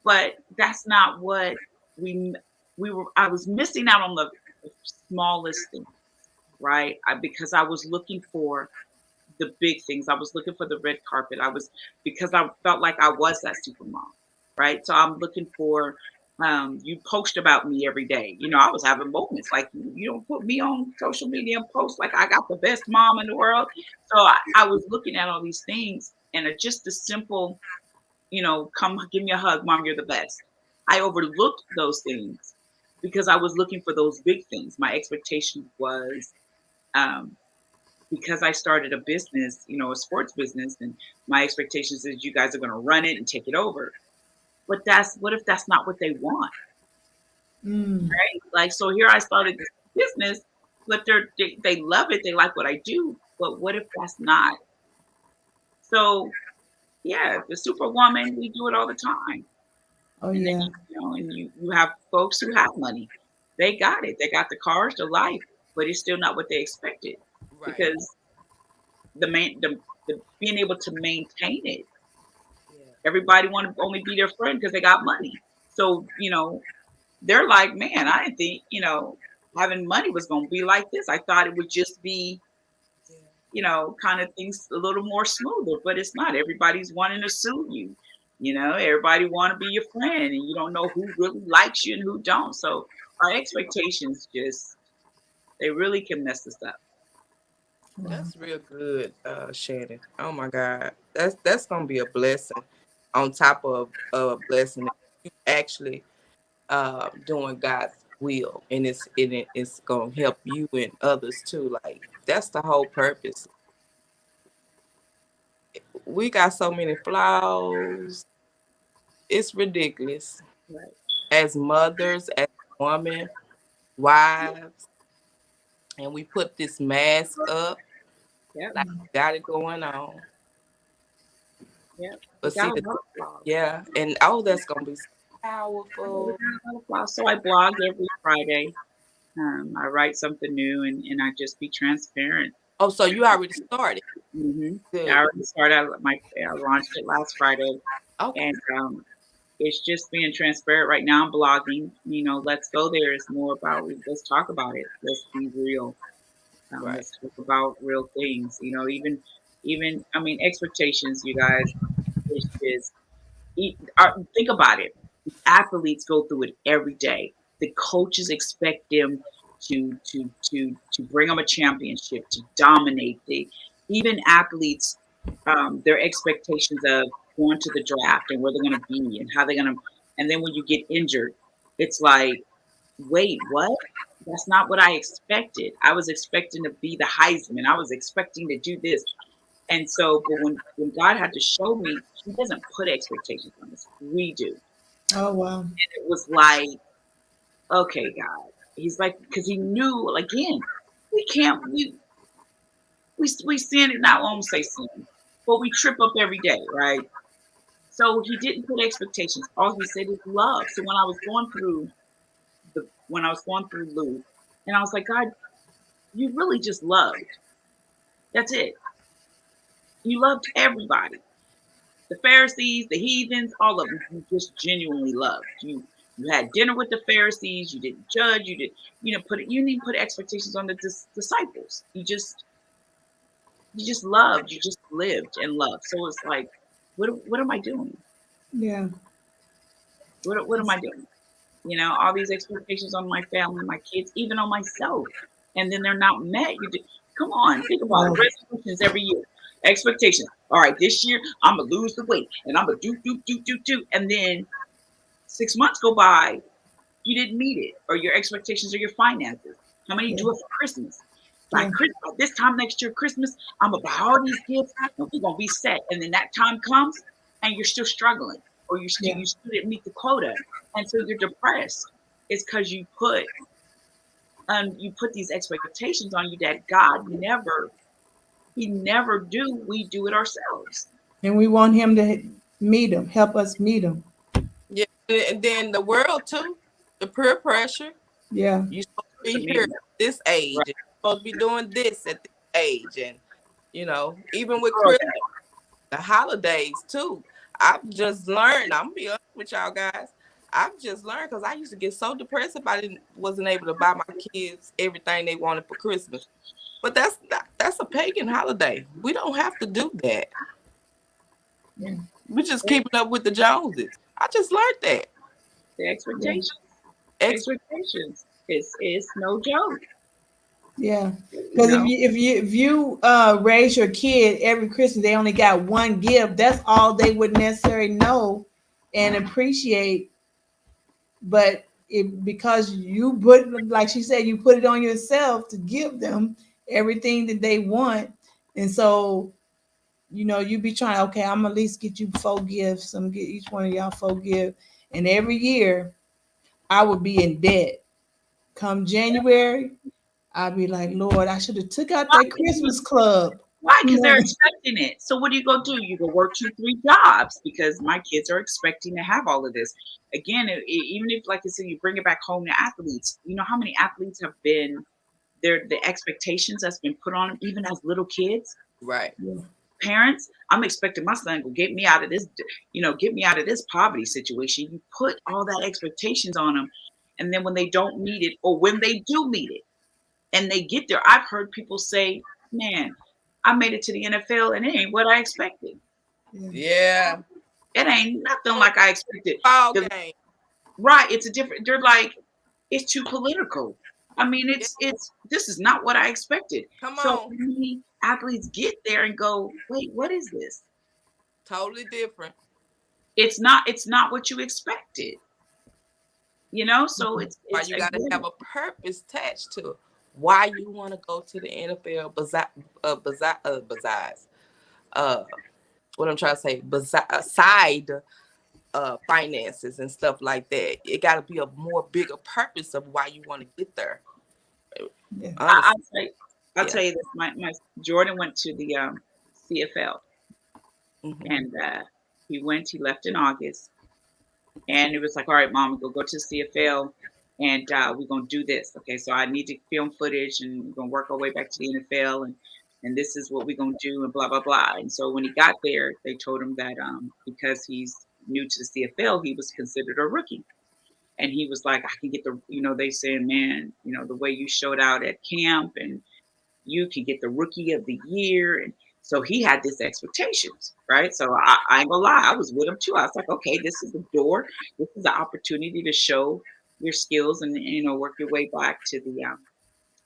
but that's not what we we were. I was missing out on the smallest thing, right? Because I was looking for the big things. I was looking for the red carpet. Because I felt like I was that super mom, right? So I'm looking for, you post about me every day. I was having moments like you don't put me on social media and post like I got the best mom in the world. So I was looking at all these things and just a simple, come give me a hug, mom, you're the best. I overlooked those things because I was looking for those big things. My expectation was, um, because I started a business, a sports business, and my expectations is you guys are going to run it and take it over. But what if that's not what they want, Mm. right? Like, so here I started this business, but they love it. They like what I do. But what if that's not? So yeah, the superwoman, we do it all the time. Oh And then, yeah. and you have folks who have money. They got it. They got the cars, the life, but it's still not what they expected Right. because the being able to maintain it. Yeah. Everybody want to only be their friend because they got money. So, they're like, man, I didn't think, having money was going to be like this. I thought it would just be, Yeah. kind of things a little more smoother, but it's not. Everybody's wanting to sue you. Everybody want to be your friend and you don't know who really likes you and who don't. So our expectations they really can mess us up. Wow. That's real good, Shannon. Oh my God, that's gonna be a blessing on top of a blessing. You actually doing God's will, and it's gonna help you and others too. Like that's the whole purpose. We got so many flaws. It's ridiculous. Right. As mothers, as women, wives, and we put this mask up Yep. like we got it going on. Yep. We But see got a the lot of flaws. yeah, and oh, that's gonna be so We powerful. got a lot of flaws. So I blog every Friday. I write something new and I just be transparent. Oh, so you already started. I Good. already started. I launched it last Friday, Okay. and it's just being transparent. Right now, I'm blogging. Let's go there. It's more about let's talk about it. Let's be real. Right. Let's talk about real things. Even I mean expectations. You guys, it's just think about it. The athletes go through it every day. The coaches expect them to bring them a championship, to dominate. Even athletes, their expectations of going to the draft and where they're going to be and how they're going to. And then when you get injured, it's like, wait, what? That's not what I expected. I was expecting to be the Heisman. I was expecting to do this. And so, but when God had to show me, He doesn't put expectations on us. We do. Oh wow. And it was like, okay, God. He's like, because He knew, again, we can't, we sin it, not won't say sin, but we trip up every day, right? So He didn't put expectations. All He said is love. So when I was going through Luke, and I was like, God, you really just loved. That's it. You loved everybody. The Pharisees, the heathens, all of them, you just genuinely loved. You had dinner with the Pharisees. You didn't judge. You did, you didn't put expectations on the disciples. You just loved. You just lived and loved. So it's like, what am I doing? Yeah. What am I doing? All these expectations on my family, my kids, even on myself, and then they're not met. Come on, think about it. Resolutions every year, expectations. All right, this year I'm gonna lose the weight, and I'm gonna do, and then 6 months go by, you didn't meet it, or your expectations or your finances. How many do it for Christmas? By this time next year, Christmas, I'm gonna buy all these gifts, and we're gonna be set. And then that time comes, and you're still struggling, or you still didn't meet the quota, and so you're depressed. It's because you put these expectations on you that God He never do. We do it ourselves. And we want him to meet them, help us meet them. Yeah, and then the world too, the peer pressure. Yeah. You're supposed to be here at this age. Right. You're supposed to be doing this at this age. And, even with Christmas, the holidays too. I've just learned, I'm going to be honest with y'all guys, I've just learned because I used to get so depressed if I wasn't able to buy my kids everything they wanted for Christmas. But that's a pagan holiday. We don't have to do that. Yeah. We're just keeping up with the Joneses. I just learned that. The expectations. Expectations. It's no joke. Yeah, because if you raise your kid every Christmas, they only got one gift. That's all they would necessarily know and appreciate. But because you put, like she said, you put it on yourself to give them everything that they want, and so you be trying. Okay, I'm at least get you 4 gifts. I'm get each one of y'all 4 gifts, and every year I would be in debt. Come January, I'd be like, Lord, I should have took out that Christmas club. Why? Because they're expecting it. So what are you going to do? You go work 2-3 jobs because my kids are expecting to have all of this. Again, even if, like I said, you bring it back home to athletes, you know how many athletes have been the expectations that's been put on them, even as little kids. Right. Yeah. Parents, I'm expecting my son to get me out of this, get me out of this poverty situation. You put all that expectations on them. And then when they don't meet it, or when they do meet it, and they get there, I've heard people say, man, I made it to the NFL and it ain't what I expected. Yeah. It ain't nothing like I expected. Ball game. Right. It's they're like, it's too political. I mean, this is not what I expected. Come on. So many athletes get there and go, wait, what is this? Totally different. It's not what you expected. So it's why you got to have a purpose attached to it. Why you want to go to the NFL besides what I'm trying to say, beside finances and stuff like that. It got to be a more bigger purpose of why you want to get there. Yeah. I'll tell you this. My Jordan went to the CFL, and he left in August, and it was like, all right, Mom, we'll go to the CFL. And we're going to do this. Okay, so I need to film footage, and we're going to work our way back to the NFL, and this is what we're going to do, and blah, blah, blah. And so when he got there, they told him that because he's new to the CFL, he was considered a rookie. And he was like, I can get they saying, man, the way you showed out at camp, and you can get the rookie of the year. And so he had these expectations, right? So I ain't gonna lie, I was with him too. I was like, okay, this is the door. This is the opportunity to show your skills and work your way back to the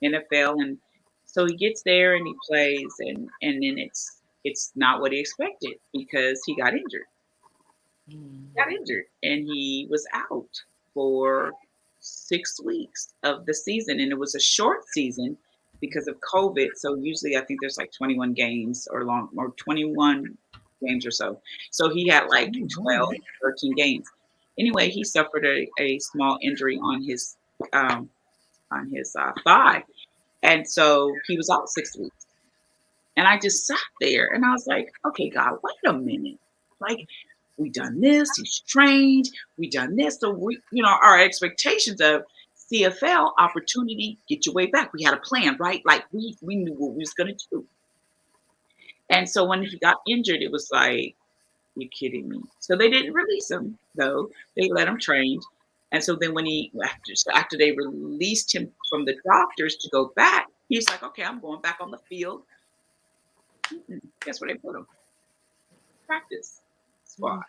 NFL. And so he gets there and he plays, and then it's not what he expected because he got injured. And he was out for 6 weeks of the season, and it was a short season because of COVID. So usually I think there's like 21 games or 21 games or so. So he had like 12, 13 games. Anyway, he suffered a small injury on his thigh, and so he was out 6 weeks. And I just sat there and I was like, okay, God, wait a minute. Like, we done this, he's trained, we done this. So we, our expectations of CFL opportunity, get your way back. We had a plan, right? Like we knew what we was gonna do. And so when he got injured, it was like, You're kidding me. So they didn't release him though. They let him train. And so then when after they released him from the doctors to go back, he's like, okay, I'm going back on the field. Guess where they put him? Practice squad.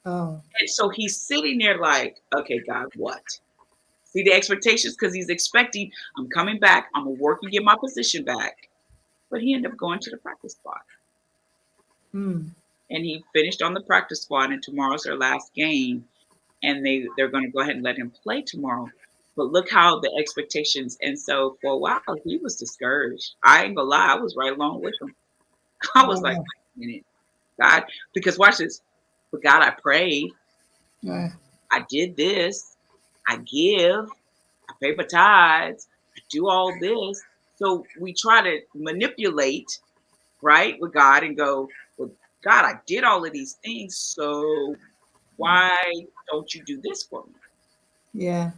Oh. And so he's sitting there like, okay, God, what? See the expectations because he's expecting, I'm coming back, I'm gonna work and get my position back. But he ended up going to the practice squad. Mm. And he finished on the practice squad, and tomorrow's their last game. And they're going to go ahead and let him play tomorrow. But look how the expectations. And so for a while, he was discouraged. I ain't gonna lie, I was right along with him. I was like, Wow. wait a minute, God, because watch this. For God, I prayed. Yeah. I did this. I give. I pay my tithes. I do all this. So we try to manipulate, right, with God and go, well, God, I did all of these things. So why don't you do this for me? Yeah.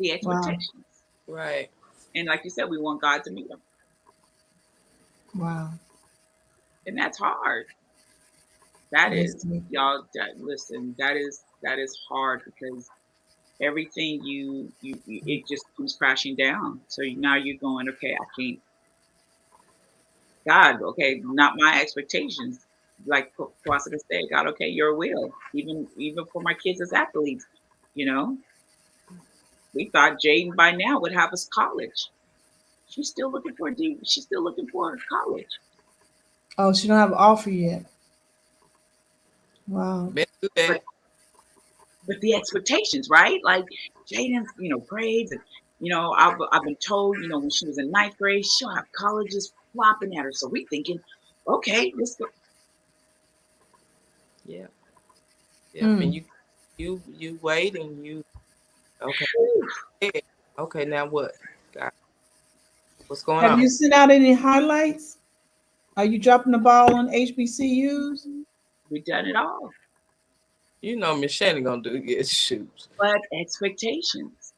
The Wow. expectations. Right. And like you said, we want God to meet them. Wow. And that's hard. That Yes. is, y'all, listen, that is hard because everything it just comes crashing down. So now you're going, okay, I can't, God, okay, not my expectations. Like Kwasika said, God, okay, your will. Even for my kids as athletes, you know, we thought Jaden by now would have us college. She's still looking for she's still looking for college. Oh, she don't have an offer yet. Wow. Been through But that. but the expectations, right? Like Jaden's, grades, and I've been told, when she was in ninth grade, she'll have colleges flopping at her. So we thinking, okay, let's go. Yeah. Yeah. And Mm. you wait and you okay. Yeah. Okay, now what? God, what's going Have on? you sent out any highlights? Are you dropping the ball on HBCUs? We've done it all, You know Miss Shannon gonna do get shoes. but expectations.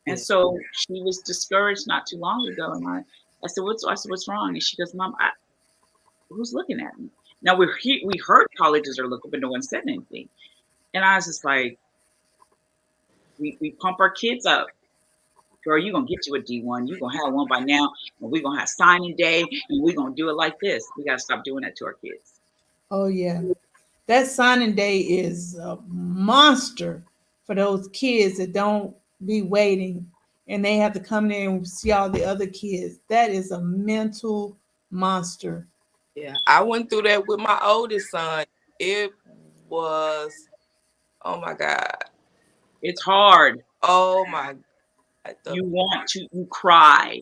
And Yeah. so she was discouraged not too long ago, and I said, what's wrong? And she goes, Mom, who's looking at me? Now we heard colleges are looking, but no one said anything. And I was just like, we pump our kids up. Girl, you're gonna get you a D1. You're gonna have one by now, and we're gonna have signing day, and we're gonna do it like this. We gotta stop doing that to our kids. Oh yeah. That signing day is a monster for those kids that don't be waiting and they have to come there and see all the other kids. That is a mental monster. Yeah. I went through that with my oldest son. It was oh my God. It's hard. Oh my God. You cry.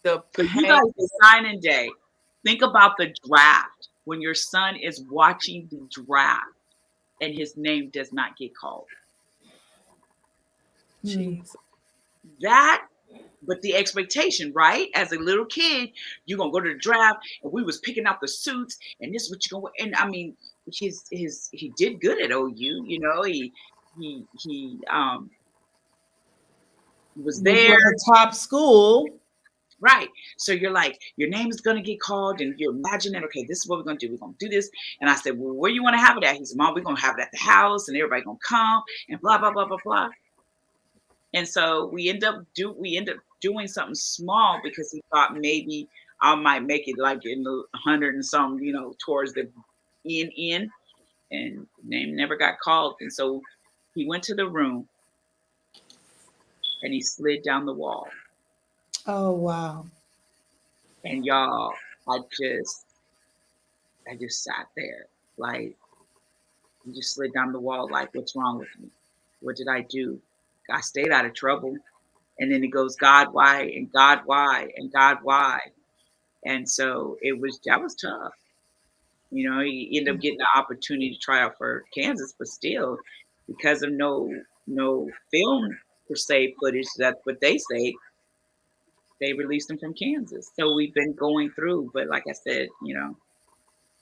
The So you pain. guys, the signing day, think about the draft when your son is watching the draft and his name does not get called. Mm. Jesus. That, but the expectation, right? As a little kid, you're gonna go to the draft, and we was picking out the suits, and this is what you're gonna wear. And I mean, he did good at OU. He was Which there. was a top school. Right. So you're like, your name is going to get called, and you're imagining, okay, this is what we're going to do. We're going to do this. And I said, well, where you want to have it at? He said, Mom, we're going to have it at the house, and everybody going to come, and blah, blah, blah, blah, blah. And so we end up doing something small because he thought maybe I might make it like in the 100 and some, towards the end. And the name never got called. And so he went to the room, and he slid down the wall. Oh wow. And y'all, I just sat there like, he just slid down the wall like, what's wrong with me? What did I do? I stayed out of trouble. And then he goes, God, why? And God, why? And God, why? And so that was tough. He ended up getting the opportunity to try out for Kansas, but still, because of no film per se footage, that's what they say, they released him from Kansas. So we've been going through, but like I said,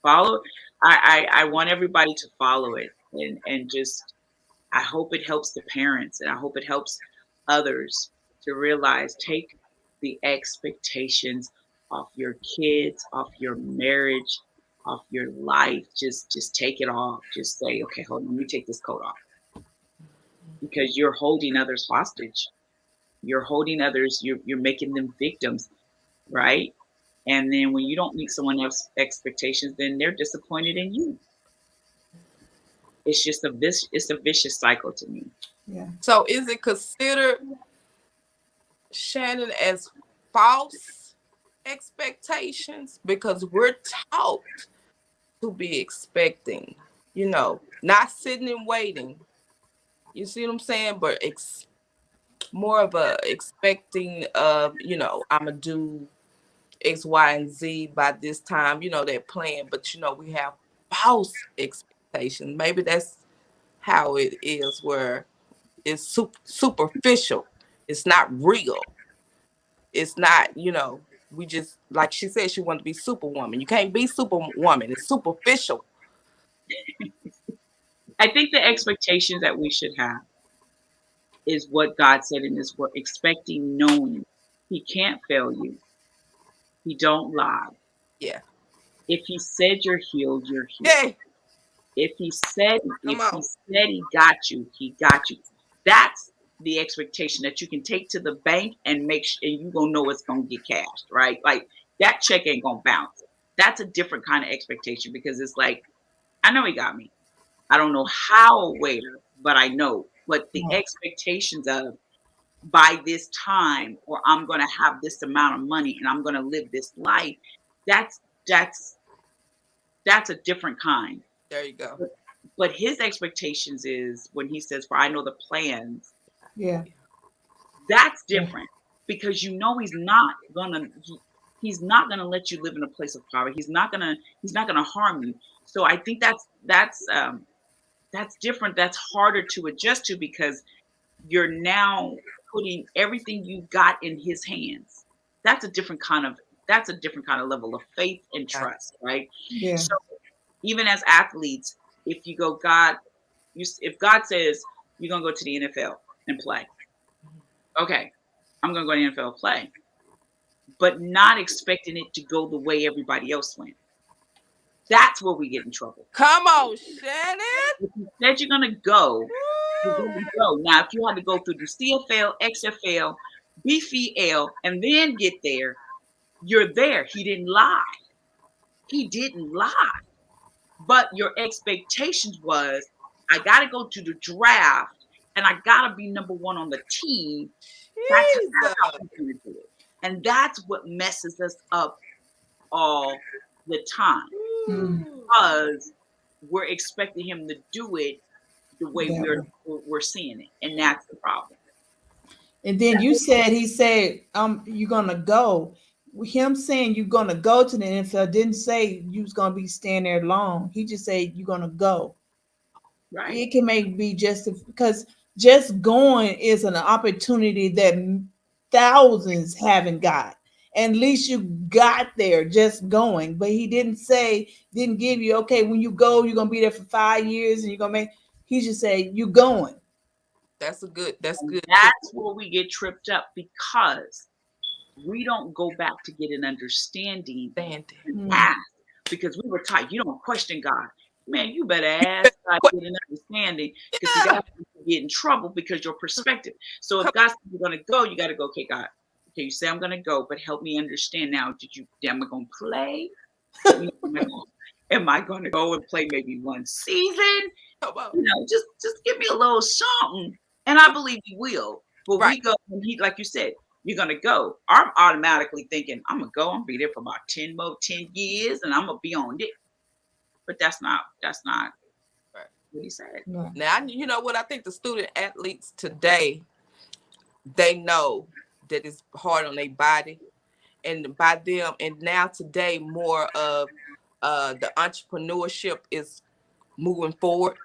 follow. I want everybody to follow it and just, I hope it helps the parents, and I hope it helps others to realize, take the expectations off your kids, off your marriage, off your life, just take it off. Just say, okay, hold on, let me take this coat off. Because you're holding others hostage. You're holding others, you're making them victims, right? And then when you don't meet someone else's expectations, then they're disappointed in you. It's just it's a vicious cycle to me. Yeah. So is it considered, Shannon, as false expectations? Because we're taught to be expecting, not sitting and waiting. You see what I'm saying? But more of a expecting of, I'm going to do X, Y, and Z by this time, that plan. But, we have false expectations. Maybe that's how it is, where it's superficial. It's not real. It's not, we just, like she said, she wanted to be superwoman. You can't be superwoman. It's superficial. I think the expectations that we should have is what God said in His word, expecting, knowing He can't fail you. He don't lie. Yeah. If He said you're healed, you're healed. Yeah. If He said He got you, He got you. That's the expectation that you can take to the bank and make sure, and you gonna know it's gonna get cashed, right? Like that check ain't gonna bounce. That's a different kind of expectation, because it's like, I know He got me. I don't know how or where, but I know. But the expectations of, by this time, or I'm going to have this amount of money and I'm going to live this life, that's a different kind. There you go. But His expectations is when He says, for I know the plans. Yeah. That's different, because He's not gonna let you live in a place of poverty. He's not gonna harm you. So I think that's different. That's harder to adjust to, because you're now putting everything you got in His hands. That's a different kind of level of faith and trust, right? Yeah. So even as athletes, if you go, if God says you're gonna go to the NFL and play, okay, I'm gonna go to the NFL play, but not expecting it to go the way everybody else went. That's where we get in trouble. Come on, Shannon. If you said you're gonna go, you're gonna go. Now, if you had to go through the CFL, XFL, BFL, and then get there, you're there. He didn't lie. He didn't lie. But your expectations was, I gotta go to the draft and I gotta be number one on the team. That's how we're gonna do it. And that's what messes us up all the time, because we're expecting Him to do it the way we're seeing it, and that's the problem. And then He said, you're gonna go. Him saying you're gonna go to the NFL didn't say you was gonna be staying there long. He just said you're gonna go. Right. It can be just because just going is an opportunity that thousands haven't got. And at least you got there just going. But He didn't give you, okay, when you go, you're gonna be there for 5 years and you're gonna make. He just said you going. That's good. That's where we get tripped up, because we don't go back to get an understanding and ask, because we were taught, you don't question God. Man, you better ask God to get an understanding, because that's when you get in trouble, because your perspective. So if God says you're going to go, you got to go, okay, God, okay, you say I'm going to go, but help me understand now. Am I going to play? Am I going to go and play maybe one season? Just give me a little something. And I believe He will. But we go, and He, like you said, you're going to go. I'm automatically thinking, I'm going to go and be there for about 10 years, and I'm going to be on it. But that's not what He said. Now, you know what? I think the student athletes today, they know that it's hard on their body. And by them, and now today, more of the entrepreneurship is moving forward.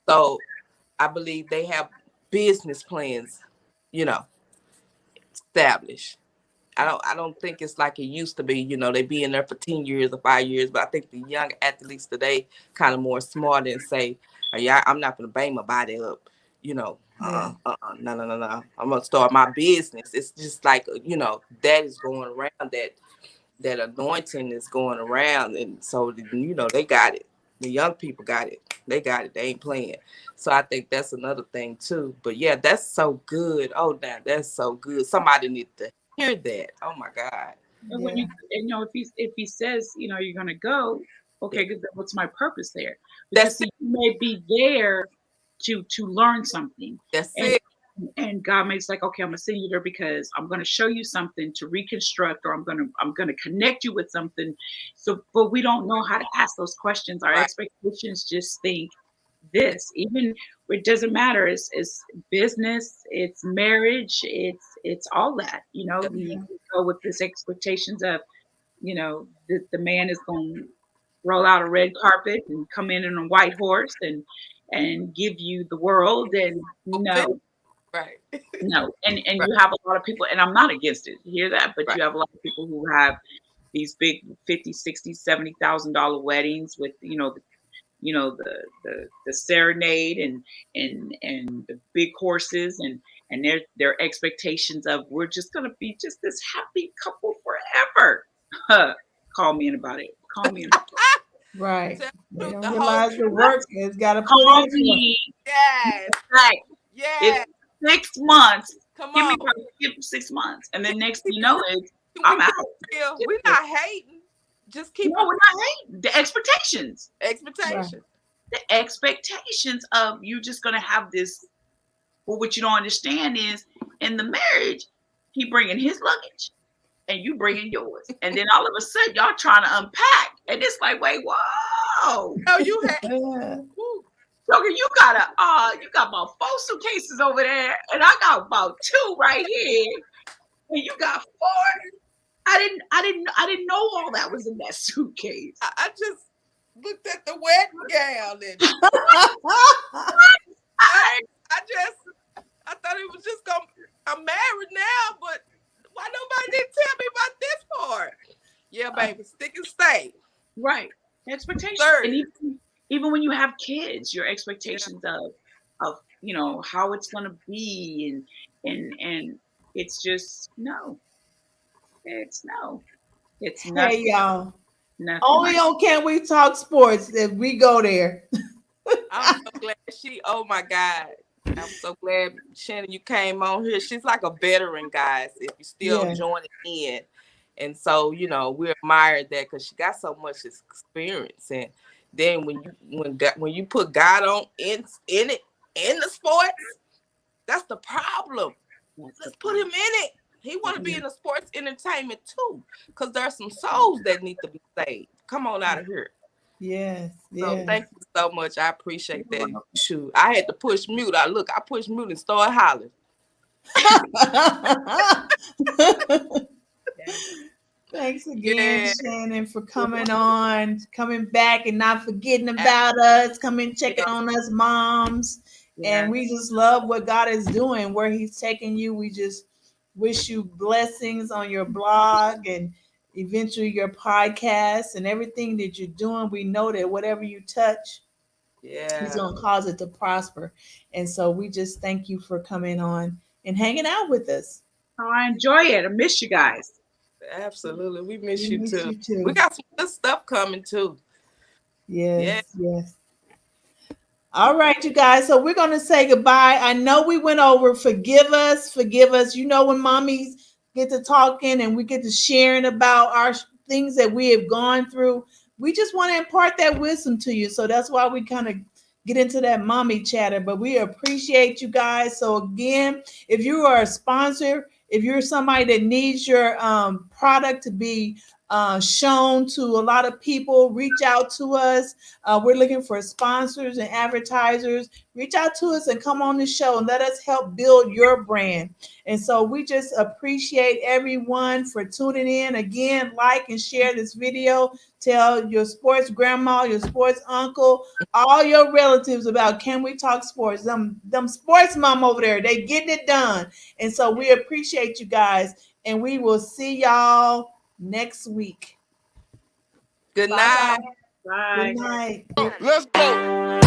So I believe they have business plans, established. I don't think it's like it used to be, they be in there for 10 years or 5 years, but I think the young athletes today kind of more smart and say, yeah, I'm not going to bang my body up, no. I'm going to start my business. It's just like, that is going around that that anointing is going around, and so you know they got it. The young people got it. They got it. They ain't playing. So I think that's another thing too. But yeah, that's so good. Oh, now that's so good. Somebody need to hear that. Oh my God. And when you know, if he says, you know, you're gonna go, okay, good. What's my purpose there? Because see, you may be there to learn something. That's and, it. And God makes like, okay, I'm gonna send you there because I'm gonna show you something to reconstruct, or I'm gonna connect you with something. So, but we don't know how to ask those questions. Our expectations just think this. Even it doesn't matter. It's business, it's marriage, it's all that. You know, we go with this expectations of, you know, the man is going to roll out a red carpet and come in on a white horse and give you the world. And no, right, no, and you have a lot of people, and I'm not against it. You hear that? But you have a lot of people who have these big 50, 60, $70,000 weddings with, you know, the serenade and the big horses and their expectations of we're just gonna be just this happy couple forever. Call me in about it. Call me in. Right. They don't the realize the work has got to put Call into me. it. Yes. Right. Yes. It's 6 months. Come Give on. me 6 months, and then next thing you know is I'm out. We're not hating. Just keep. No, we're not hating. The expectations. Expectations. Right. The expectations of you just gonna have this. Well, what you don't understand is in the marriage, he bringing his luggage and you bringing yours, and then all of a sudden y'all trying to unpack, and it's like, wait, whoa! No, you have. Joker, you got about 4 suitcases over there, and I got about 2 right here, and you got 4. I didn't know all that was in that suitcase. I just looked at the wedding gown and I thought it was just I'm married now, but why nobody didn't tell me about this part? Yeah, baby, stick and stay. Right. Expectations. And even when you have kids, your expectations of you know how it's gonna be and it's just no. It's no. It's nothing. Hey y'all. Nothing Only like on Can We Talk Sports if we go there. I'm so glad oh my God. I'm so glad, Shannon, you came on here. She's like a veteran, guys, if you're still joining in. And so, you know, we admire that because she got so much experience. And then when you put God on in the sports, that's the problem. Let's put him in it. He want to be in the sports entertainment too, because there's some souls that need to be saved. Come on out of here. Yes. So thank you so much. I appreciate that. Shoot, I had to push mute. I pushed mute and started hollering. Thanks again, Shannon, for coming on, coming back and not forgetting about us, coming checking on us moms. And we just love what God is doing, where he's taking you. We just wish you blessings on your blog and eventually your podcast and everything that you're doing. We know that whatever you touch, he's going to cause it to prosper. And so we just thank you for coming on and hanging out with us. Oh, I enjoy it. I miss you guys. Absolutely. We miss you too. We got some good stuff coming too. Yes. All right, you guys. So we're going to say goodbye. I know we went over. Forgive us. You know, when mommies get to talking and we get to sharing about our things that we have gone through, we just want to impart that wisdom to you. So that's why we kind of get into that mommy chatter. But we appreciate you guys. So again, if you are a sponsor, if you're somebody that needs your product to be shown to a lot of people, reach out to us. We're looking for sponsors and advertisers. Reach out to us and come on the show and let us help build your brand. And so we just appreciate everyone for tuning in. Again, like and share this video. Tell your sports grandma, your sports uncle, all your relatives about Can We Talk Sports. Them sports mom over there, they getting it done. And so we appreciate you guys. And we will see y'all next week. Good night. Bye. Good night. Let's go.